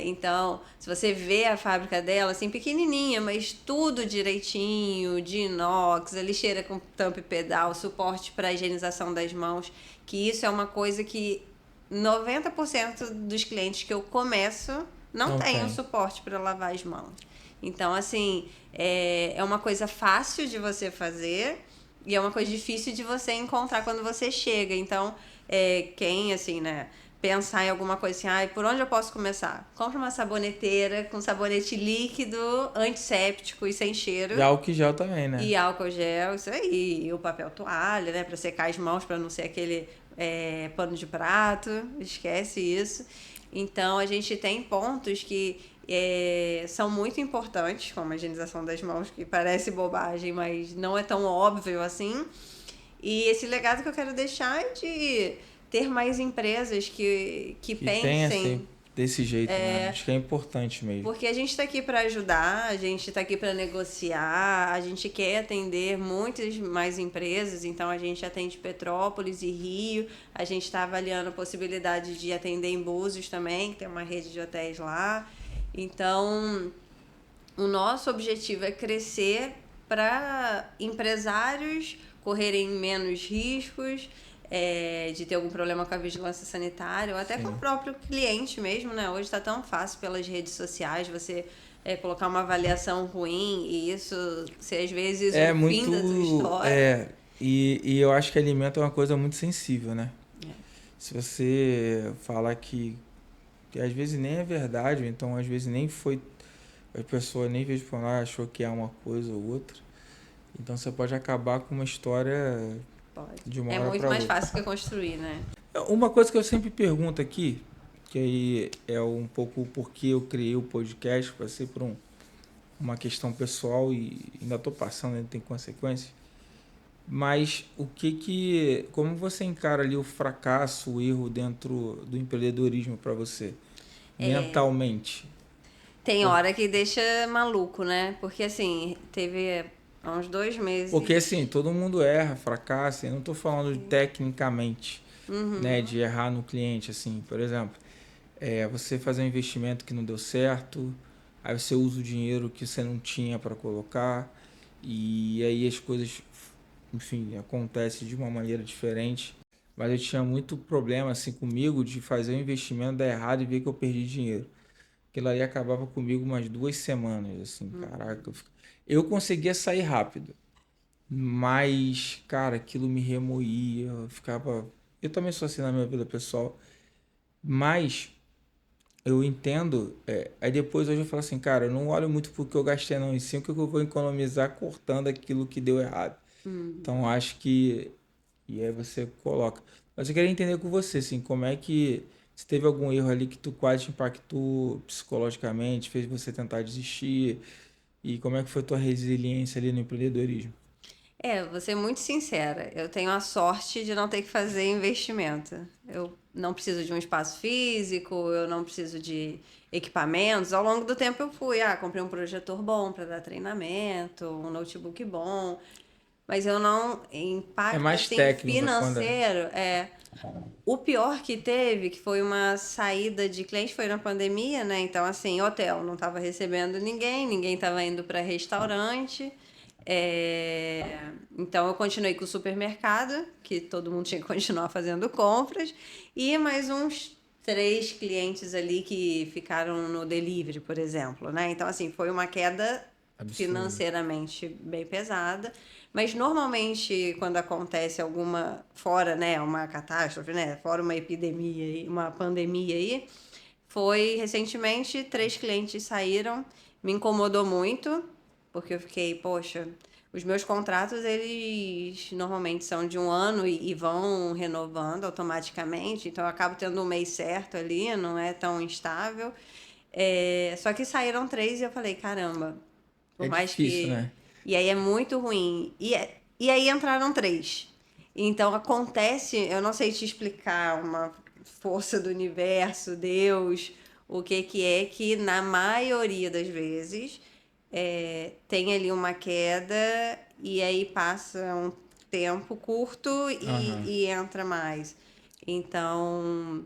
Então, se você vê a fábrica dela, assim, pequenininha, mas tudo direitinho, de inox, a lixeira com tampa e pedal, suporte para higienização das mãos, que isso é uma coisa que 90% dos clientes que eu começo não tem o suporte para lavar as mãos. Então, assim, é uma coisa fácil de você fazer e é uma coisa difícil de você encontrar quando você chega. Então, quem, assim, né, pensar em alguma coisa assim, por onde eu posso começar? Compra uma saboneteira com sabonete líquido, antisséptico e sem cheiro. E álcool gel também, né? E álcool gel, isso aí. E o papel toalha, né, para secar as mãos, para não ser aquele pano de prato. Esquece isso. Então, a gente tem pontos que são muito importantes, como a higienização das mãos, que parece bobagem, mas não é tão óbvio assim. E esse legado que eu quero deixar é de ter mais empresas que pensem... Tem assim, desse jeito, né? Acho que é importante mesmo. Porque a gente está aqui para ajudar, a gente está aqui para negociar, a gente quer atender muitas mais empresas, então a gente atende Petrópolis e Rio, a gente está avaliando a possibilidade de atender em Búzios também, que tem uma rede de hotéis lá. Então, o nosso objetivo é crescer para empresários correrem menos riscos, de ter algum problema com a vigilância sanitária ou até com o próprio cliente mesmo, né? Hoje está tão fácil pelas redes sociais você colocar uma avaliação ruim e isso ser às vezes o fim da sua história. E eu acho que alimento é uma coisa muito sensível, né? Se você falar que às vezes nem é verdade, ou então às vezes nem foi, a pessoa nem veio falar, achou que é uma coisa ou outra, então você pode acabar com uma história de uma hora muito pra mais outra. fácil que construir, né? Uma coisa que eu sempre pergunto aqui, que aí é um pouco porque eu criei o podcast, passei por uma questão pessoal e ainda estou passando, ainda tem consequências. Mas como você encara ali o fracasso, o erro dentro do empreendedorismo para você, mentalmente? Tem hora que deixa maluco, né? Porque assim, teve há uns 2 meses... Porque assim, todo mundo erra, fracassa, eu não estou falando tecnicamente, né, de errar no cliente, assim, por exemplo, você fazer um investimento que não deu certo, aí você usa o dinheiro que você não tinha para colocar, e aí as coisas, enfim, acontecem de uma maneira diferente. Mas eu tinha muito problema assim comigo de fazer um investimento dar errado e ver que eu perdi dinheiro. Aquilo aí acabava comigo umas 2 semanas, assim, caraca. Eu conseguia sair rápido, mas, cara, aquilo me remoía, eu ficava... Eu também sou assim na minha vida pessoal, mas eu entendo, aí depois hoje eu falo assim, cara, eu não olho muito porque eu gastei não, e sim o que eu vou economizar cortando aquilo que deu errado. Então acho que, e aí você coloca. Mas eu queria entender com você, assim, como é que, se teve algum erro ali que tu quase te impactou psicologicamente, fez você tentar desistir, e como é que foi tua resiliência ali no empreendedorismo? Vou ser muito sincera. Eu tenho a sorte de não ter que fazer investimento. Eu não preciso de um espaço físico, eu não preciso de equipamentos. Ao longo do tempo eu comprei um projetor bom para dar treinamento, um notebook bom. Mas eu não... É Impacto mais assim, técnico quando financeiro, O pior que teve, que foi uma saída de cliente, foi na pandemia, né? Então, assim, hotel não estava recebendo ninguém estava indo para restaurante. Então, eu continuei com o supermercado, que todo mundo tinha que continuar fazendo compras, e mais uns 3 clientes ali que ficaram no delivery, por exemplo, né? Então, assim, foi uma queda financeiramente bem pesada. Mas normalmente quando acontece alguma, fora, né, uma catástrofe, né, fora uma epidemia, uma pandemia aí, foi recentemente 3 clientes saíram, me incomodou muito, porque eu fiquei, poxa, os meus contratos, eles normalmente são de um ano e vão renovando automaticamente, então eu acabo tendo um mês certo ali, não é tão instável. Só que saíram 3 e eu falei, caramba, por É mais difícil, que. né? E aí é muito ruim. E aí entraram 3. Então acontece, eu não sei te explicar uma força do universo, Deus, o que que na maioria das vezes tem ali uma queda e aí passa um tempo curto Aham. e entra mais. Então,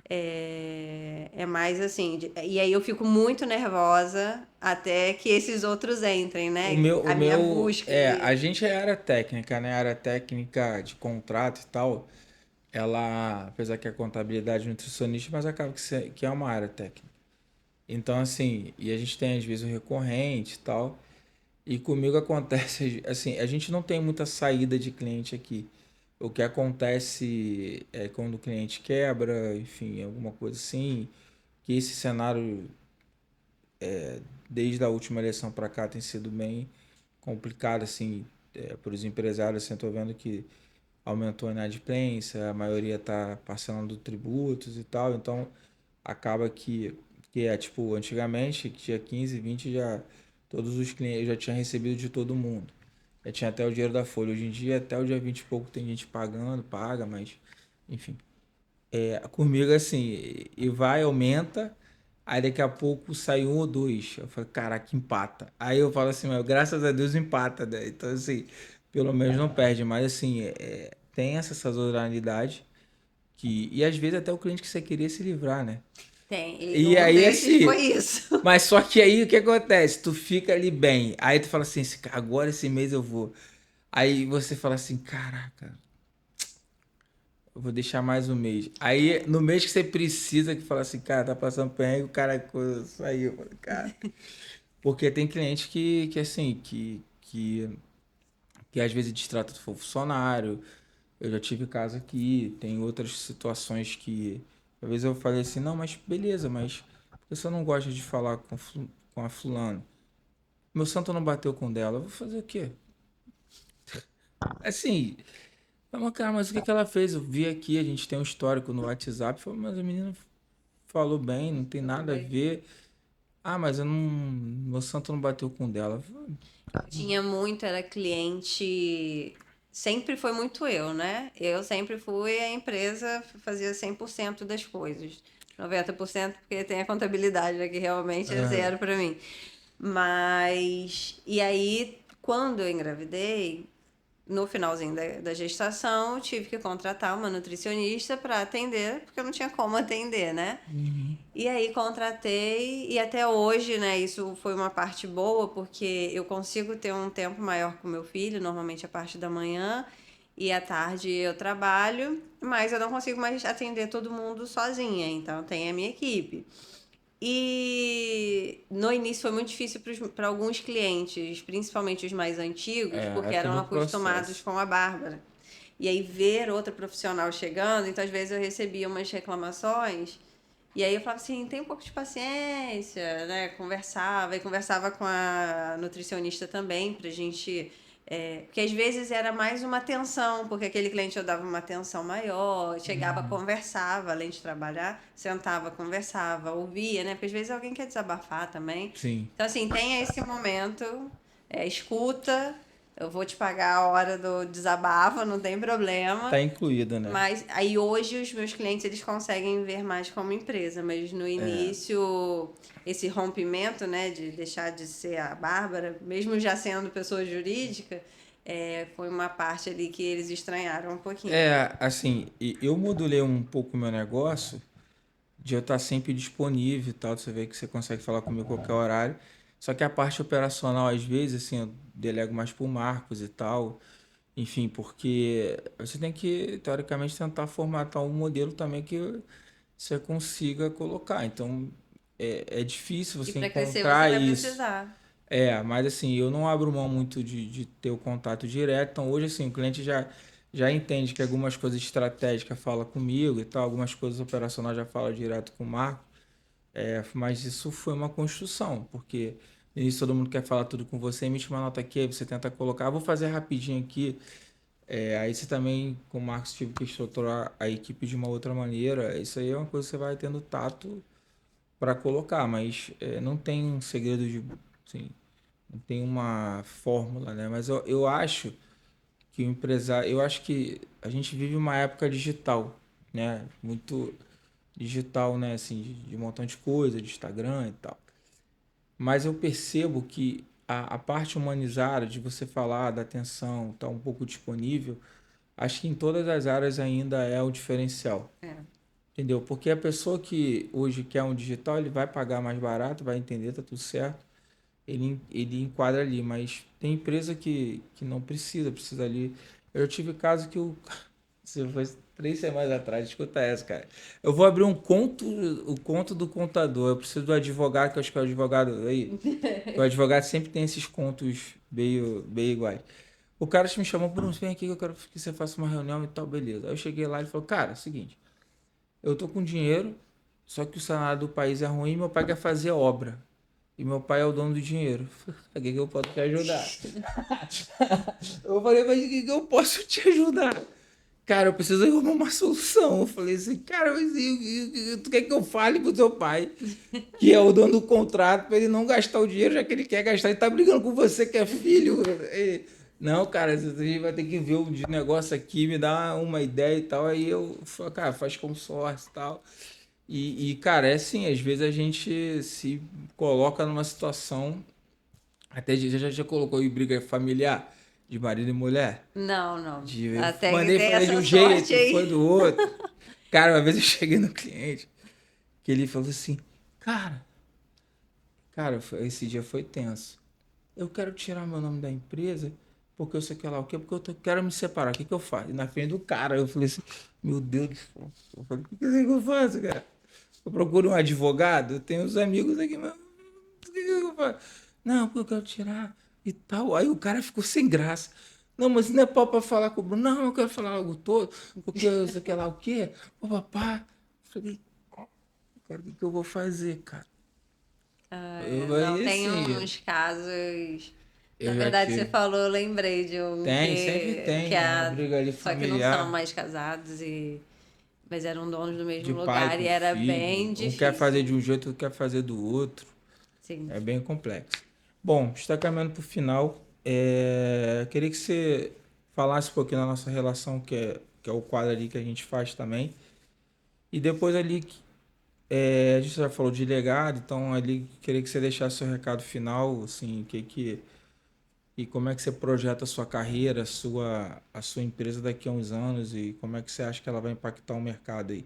é mais assim. E aí eu fico muito nervosa até que esses outros entrem, né? O A minha meu, busca de. a gente é área técnica, né? A área técnica de contrato e tal, ela, apesar que é contabilidade nutricionista, mas acaba que é uma área técnica. Então, assim, e a gente tem às vezes o recorrente e tal, e comigo acontece, assim, a gente não tem muita saída de cliente aqui. O que acontece é quando o cliente quebra, enfim, alguma coisa assim, que esse cenário desde a última eleição para cá tem sido bem complicado assim para os empresários. Assim, estou vendo que aumentou a inadimplência, a maioria está parcelando tributos e tal, então acaba que é tipo antigamente que tinha 15, 20 já todos os clientes já tinha recebido de todo mundo. Já tinha até o dinheiro da folha. Hoje em dia até o dia 20 e pouco tem gente pagando, paga, mas enfim. Comigo assim, e vai, aumenta, aí daqui a pouco sai um ou dois. Eu falo, caraca, empata. Aí eu falo assim, mas graças a Deus empata, né? Então, assim, pelo menos não perde. Mas assim, tem essa sazonalidade e às vezes até o cliente que você queria se livrar, né? Tem. E E um aí, desses assim, foi isso. mas só que aí o que acontece? Tu fica ali bem. Aí tu fala assim, agora esse mês eu vou. Aí você fala assim, caraca, eu vou deixar mais um mês. Aí, no mês que você precisa, que fala assim, cara, tá passando perrengue, o cara saiu. Eu falo, cara. Porque tem cliente que assim, que às vezes distrata o funcionário. Eu já tive caso aqui, tem outras situações que. Às vezes eu falei assim, não, mas beleza, mas por que você não gosta de falar com a fulana? Meu santo não bateu com dela, eu vou fazer o quê? Assim, mas, cara, mas o que que ela fez? Eu vi aqui, a gente tem um histórico no WhatsApp. Falei, mas a menina falou bem, não tem Tudo nada a bem. ver. Ah, mas eu não. Meu santo não bateu com o dela. Tinha muito, era cliente. Sempre foi muito eu, né? Eu sempre fui a empresa, fazia 100% das coisas. 90% porque tem a contabilidade, né, que realmente é Aham. zero para mim. Mas. E aí, quando eu engravidei, no finalzinho da gestação, eu tive que contratar uma nutricionista para atender, porque eu não tinha como atender, né? Uhum. E aí contratei e até hoje, né, isso foi uma parte boa, porque eu consigo ter um tempo maior com meu filho, normalmente a parte da manhã e à tarde eu trabalho, mas eu não consigo mais atender todo mundo sozinha, então tem a minha equipe. E no início foi muito difícil para alguns clientes, principalmente os mais antigos, É porque eram todo o acostumados processo. com a Bárbara. E aí ver outra profissional chegando, então às vezes eu recebia umas reclamações, e aí eu falava assim, tem um pouco de paciência, né? Conversava, e conversava com a nutricionista também, pra gente. Porque às vezes era mais uma atenção, porque aquele cliente eu dava uma atenção maior, chegava, Uhum. conversava, além de trabalhar, sentava, conversava, ouvia, né? Porque às vezes alguém quer desabafar também. Sim. Então, assim, tem esse momento, escuta, eu vou te pagar a hora do desabafo, não tem problema. Tá incluída, né? Mas aí hoje os meus clientes eles conseguem ver mais como empresa, mas no É. início esse rompimento, né, de deixar de ser a Bárbara, mesmo já sendo pessoa jurídica, foi uma parte ali que eles estranharam um pouquinho. Assim, eu modulei um pouco o meu negócio de eu estar sempre disponível e tal. Você vê que você consegue falar comigo a qualquer horário. Só que a parte operacional, às vezes, assim, eu delego mais pro Marcos e tal. Enfim, porque você tem que, teoricamente, tentar formatar um modelo também que você consiga colocar. Então, é difícil E você para crescer você encontrar vai isso. precisar. Mas assim, eu não abro mão muito de ter o contato direto. Então, hoje, assim, o cliente já entende que algumas coisas estratégicas fala comigo e tal, algumas coisas operacionais já fala direto com o Marco. Mas isso foi uma construção, porque no início todo mundo quer falar tudo com você, emite uma nota aqui, aí você tenta colocar, vou fazer rapidinho aqui. Aí você também, com o Marcos, tive que estruturar a equipe de uma outra maneira. Isso aí é uma coisa que você vai tendo tato para colocar, mas não tem um segredo de, assim, não tem uma fórmula, né? Mas eu acho que o empresário, eu acho que a gente vive uma época digital, né? Muito digital, né? Assim, de um montão de coisa, de Instagram e tal. Mas eu percebo que a parte humanizada de você falar, da atenção, tá um pouco disponível, acho que em todas as áreas ainda é o diferencial. É. Entendeu? Porque a pessoa que hoje quer um digital, ele vai pagar mais barato, vai entender, tá tudo certo. Ele enquadra ali, mas tem empresa que não precisa ali. Eu tive caso que Isso foi 3 semanas atrás, escuta essa, cara. Eu vou abrir o conto do contador. Eu preciso do advogado, que eu acho que é o advogado aí. O advogado sempre tem esses contos bem iguais. O cara me chamou, Bruno, vem aqui que eu quero que você faça uma reunião e tal, beleza. Aí eu cheguei lá e ele falou, cara, é o seguinte, eu tô com dinheiro, só que o salário do país é ruim e meu pai quer fazer obra. E meu pai é o dono do dinheiro. Eu falei, o que eu posso te ajudar? Eu falei, mas o que eu posso te ajudar? Cara, eu preciso arrumar uma solução. Eu falei assim, cara, mas tu quer que eu fale pro teu pai, que é o dono do contrato, pra ele não gastar o dinheiro, já que ele quer gastar, ele tá brigando com você, que é filho. Não, cara, a gente vai ter que ver o negócio aqui, me dar uma ideia e tal. Aí eu falei, cara, faz consórcio e tal. Cara, é assim, às vezes a gente se coloca numa situação, até já colocou em briga familiar, de marido e mulher. Não, não. De, Até que mandei tem fazer de essa um sorte jeito, foi aí. do outro. Cara, uma vez eu cheguei no cliente, que ele falou assim, cara, esse dia foi tenso. Eu quero tirar meu nome da empresa, porque eu sei que lá o quê? Porque quero me separar. O que eu faço? E na frente do cara, eu falei assim, meu Deus do céu. Eu falei, o que eu faço, cara? Eu procuro um advogado, eu tenho uns amigos aqui, mas o que eu faço? Não, porque eu quero tirar e tal. Aí o cara ficou sem graça. Não, mas não é pra falar com o Bruno. Não, eu quero falar algo todo, porque eu sei que lá o quê? Ô, papá. Eu falei, cara, o que eu vou fazer, cara? Não, Aí tem assim, uns casos. Na eu já verdade, você tive. falou, eu lembrei de um Sempre que tem uma briga ali só que não são familiar mais casados mas eram donos do mesmo de pai lugar e com era bem filho. Um quer fazer difícil. de um jeito, outro quer fazer do outro. Sim. É bem complexo. Bom, está caminhando para o final. Queria que você falasse um pouquinho da nossa relação, que é o quadro ali que a gente faz também. E depois ali, a gente já falou de legado, então ali queria que você deixasse seu recado final, assim, e como é que você projeta a sua carreira, a sua empresa daqui a uns anos e como é que você acha que ela vai impactar o mercado aí.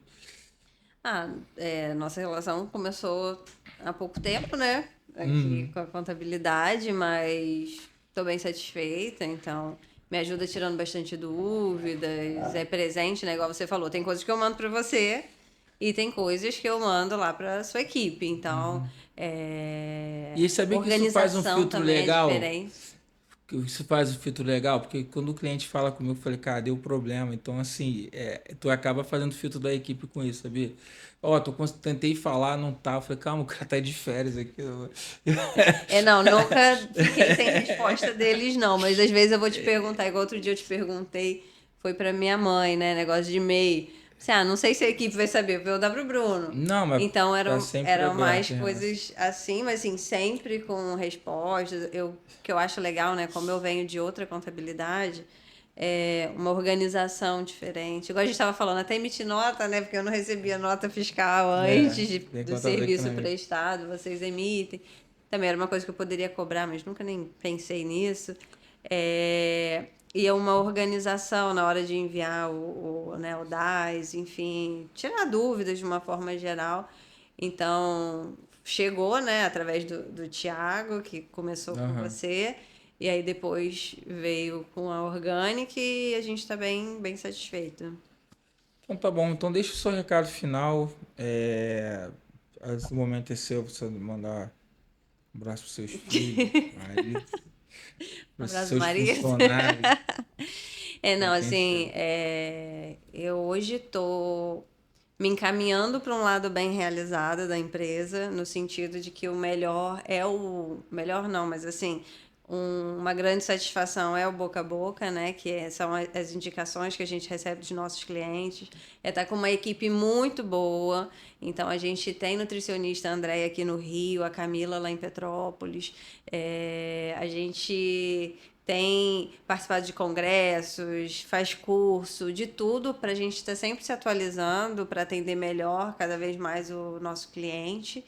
Nossa relação começou há pouco tempo, né? Aqui Uhum. com a contabilidade, mas estou bem satisfeita, então me ajuda tirando bastante dúvidas, é presente, né? Igual você falou, tem coisas que eu mando para você e tem coisas que eu mando lá para sua equipe. Então, E sabia que isso faz um organização filtro também é legal? diferente. Que isso faz um filtro legal, porque quando o cliente fala comigo, eu falei, cara, deu problema. Então, assim, tu acaba fazendo filtro da equipe com isso, sabia? Ó, tentei falar, não tá. Eu falei, calma, o cara tá de férias aqui. Não, nunca fiquei sem resposta deles, não. Mas às vezes eu vou te perguntar, igual outro dia eu te perguntei, foi pra minha mãe, né? Negócio de e-mail. Não sei se a equipe vai saber, vou dar pro Bruno. Não, mas Então tá eram, sempre eram aberto mais em relação. coisas assim, mas assim, sempre com respostas. Que eu acho legal, né? Como eu venho de outra contabilidade, uma organização diferente. Igual a gente estava falando, até emitir nota, né? Porque eu não recebia nota fiscal antes Tem do conta serviço eletrônica. prestado, vocês emitem. Também era uma coisa que eu poderia cobrar, mas nunca nem pensei nisso. E é uma organização na hora de enviar né, o DAS, enfim, tirar dúvidas de uma forma geral. Então, chegou, né, através do Tiago, que começou com Aham. você, e aí depois veio com a Organic e a gente está bem, bem satisfeito. Então tá bom, então deixa o seu recado final. O momento é seu, você mandar um abraço pros seus filhos, marido, Um pros abraço, seus Maria. funcionários, pra Não, quem assim, for. eu hoje tô me encaminhando para um lado bem realizado da empresa, no sentido de que o melhor é o... Melhor não, mas assim, uma grande satisfação é o boca a boca, né? São as indicações que a gente recebe dos nossos clientes. É estar com uma equipe muito boa. Então, a gente tem nutricionista Andréia aqui no Rio, a Camila lá em Petrópolis. A gente tem participado de congressos, faz curso, de tudo para a gente estar sempre se atualizando, para atender melhor cada vez mais o nosso cliente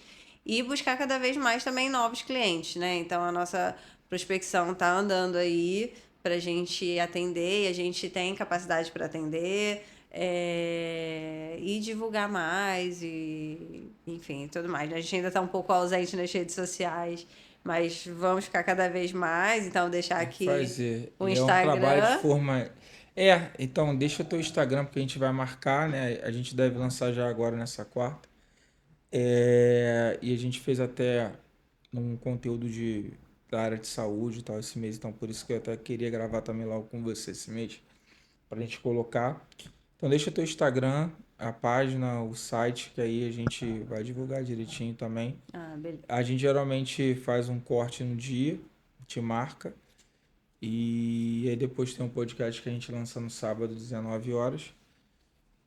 e buscar cada vez mais também novos clientes, né? Então a nossa prospecção está andando aí para a gente atender, e a gente tem capacidade para atender. E divulgar mais e enfim, tudo mais. A gente ainda está um pouco ausente nas redes sociais, mas vamos ficar cada vez mais. Então, deixar Tem que aqui fazer. o E é um trabalho de Instagram. forma. Então deixa o teu Instagram, porque a gente vai marcar, né? A gente deve lançar já agora nessa quarta. E a gente fez até um conteúdo da área de saúde e tal esse mês, então por isso que eu até queria gravar também logo com você esse mês, pra gente colocar. Então deixa o teu Instagram, a página, o site, que aí a gente vai divulgar direitinho também. Beleza. A gente geralmente faz um corte no dia, te marca, e aí depois tem um podcast que a gente lança no sábado, 19 horas.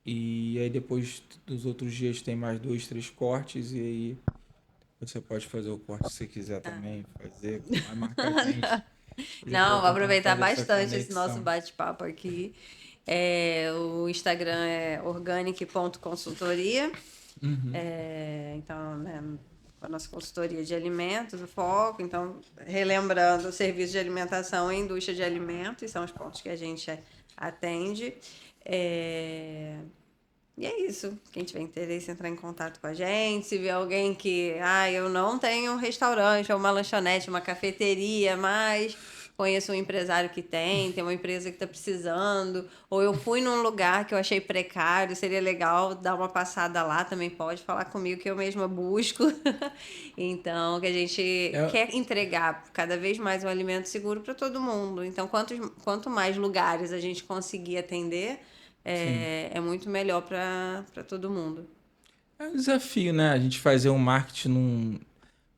E aí depois dos outros dias tem mais 2, 3 cortes, e aí você pode fazer o corte se você quiser também fazer, vai marcar a gente. Já Não, tô vou tentando aproveitar fazer essa bastante esse nosso conexão. bate-papo aqui. O Instagram é organic.consultoria. Então, né, a nossa consultoria de alimentos, o foco. Então, relembrando, o serviço de alimentação e indústria de alimentos, são os pontos que a gente atende. E é isso. Quem tiver interesse, entrar em contato com a gente. Se vier alguém que, eu não tenho um restaurante, ou uma lanchonete, uma cafeteria, mas conheço um empresário que tem uma empresa que está precisando, ou eu fui num lugar que eu achei precário, seria legal dar uma passada lá, também pode falar comigo que eu mesma busco. Então, que a gente É, quer entregar cada vez mais um alimento seguro para todo mundo. Então, quanto mais lugares a gente conseguir atender, sim. é muito melhor para todo mundo. É um desafio, né? A gente fazer um marketing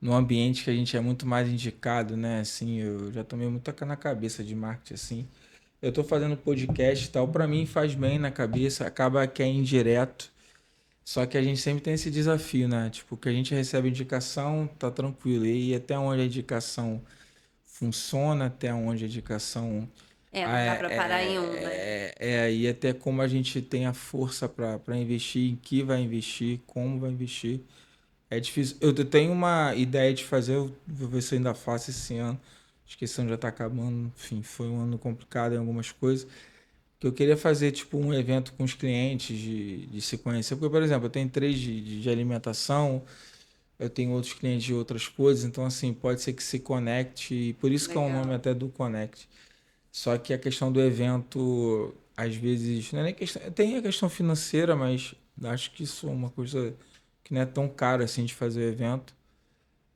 num ambiente que a gente é muito mais indicado, né? Assim, eu já tomei muita na cabeça de marketing, assim. Eu tô fazendo podcast e tal, pra mim faz bem na cabeça, acaba que é indireto. Só que a gente sempre tem esse desafio, né? Tipo, que a gente recebe indicação, tá tranquilo. E até onde a indicação funciona, até onde a indicação Não dá para parar em um, né? e até como a gente tem a força para investir, em que vai investir, como vai investir. É difícil. Eu tenho uma ideia de fazer, eu vou ver se eu ainda faço esse ano. Acho que esse ano já tá acabando. Enfim, foi um ano complicado em algumas coisas. Que eu queria fazer, tipo, um evento com os clientes, de se conhecer. Porque, por exemplo, eu tenho três de alimentação, eu tenho outros clientes de outras coisas, então, assim, pode ser que se conecte, e por isso que é o nome Legal. até do Connect. Só que a questão do evento, às vezes, não é nem questão, tem a questão financeira, mas acho que isso é uma coisa que não é tão caro assim de fazer o evento.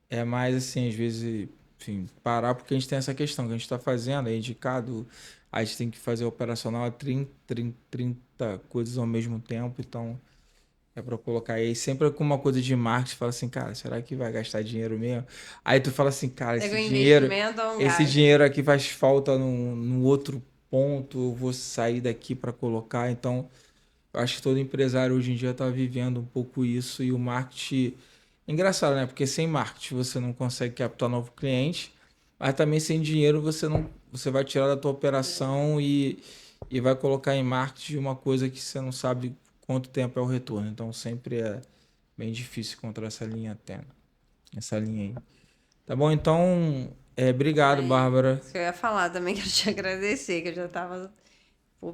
É mais assim, às vezes, enfim, parar porque a gente tem essa questão que a gente está fazendo, é indicado, a gente tem que fazer operacional a 30 coisas ao mesmo tempo, então é para colocar aí sempre com uma coisa de marketing, fala assim, cara, será que vai gastar dinheiro mesmo? Aí tu fala assim, cara, Pega esse um dinheiro, investimento ou um esse gasto. dinheiro aqui faz falta no outro ponto, eu vou sair daqui para colocar, então eu acho que todo empresário hoje em dia está vivendo um pouco isso e o marketing. Engraçado, né? Porque sem marketing você não consegue captar novo cliente, mas também sem dinheiro você não, você vai tirar da tua operação e vai colocar em marketing uma coisa que você não sabe quanto tempo é o retorno. Então sempre é bem difícil encontrar essa linha tênue, essa linha aí. Tá bom? Então, obrigado, Bárbara. Isso que eu ia falar também, quero te agradecer, que eu já estava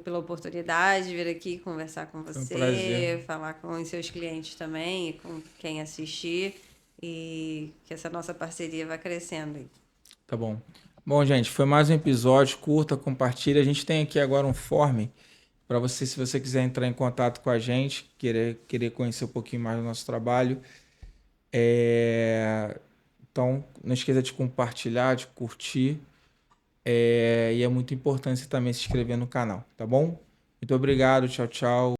pela oportunidade de vir aqui conversar com Foi um prazer. você, falar com os seus clientes também e com quem assistir, e que essa nossa parceria vá crescendo aí. Tá bom. Bom, gente, foi mais um episódio. Curta, compartilha. A gente tem aqui agora um form para você, se você quiser entrar em contato com a gente, querer conhecer um pouquinho mais do nosso trabalho. Então, não esqueça de compartilhar, de curtir. E é muito importante você também se inscrever no canal, tá bom? Muito obrigado. Tchau, tchau.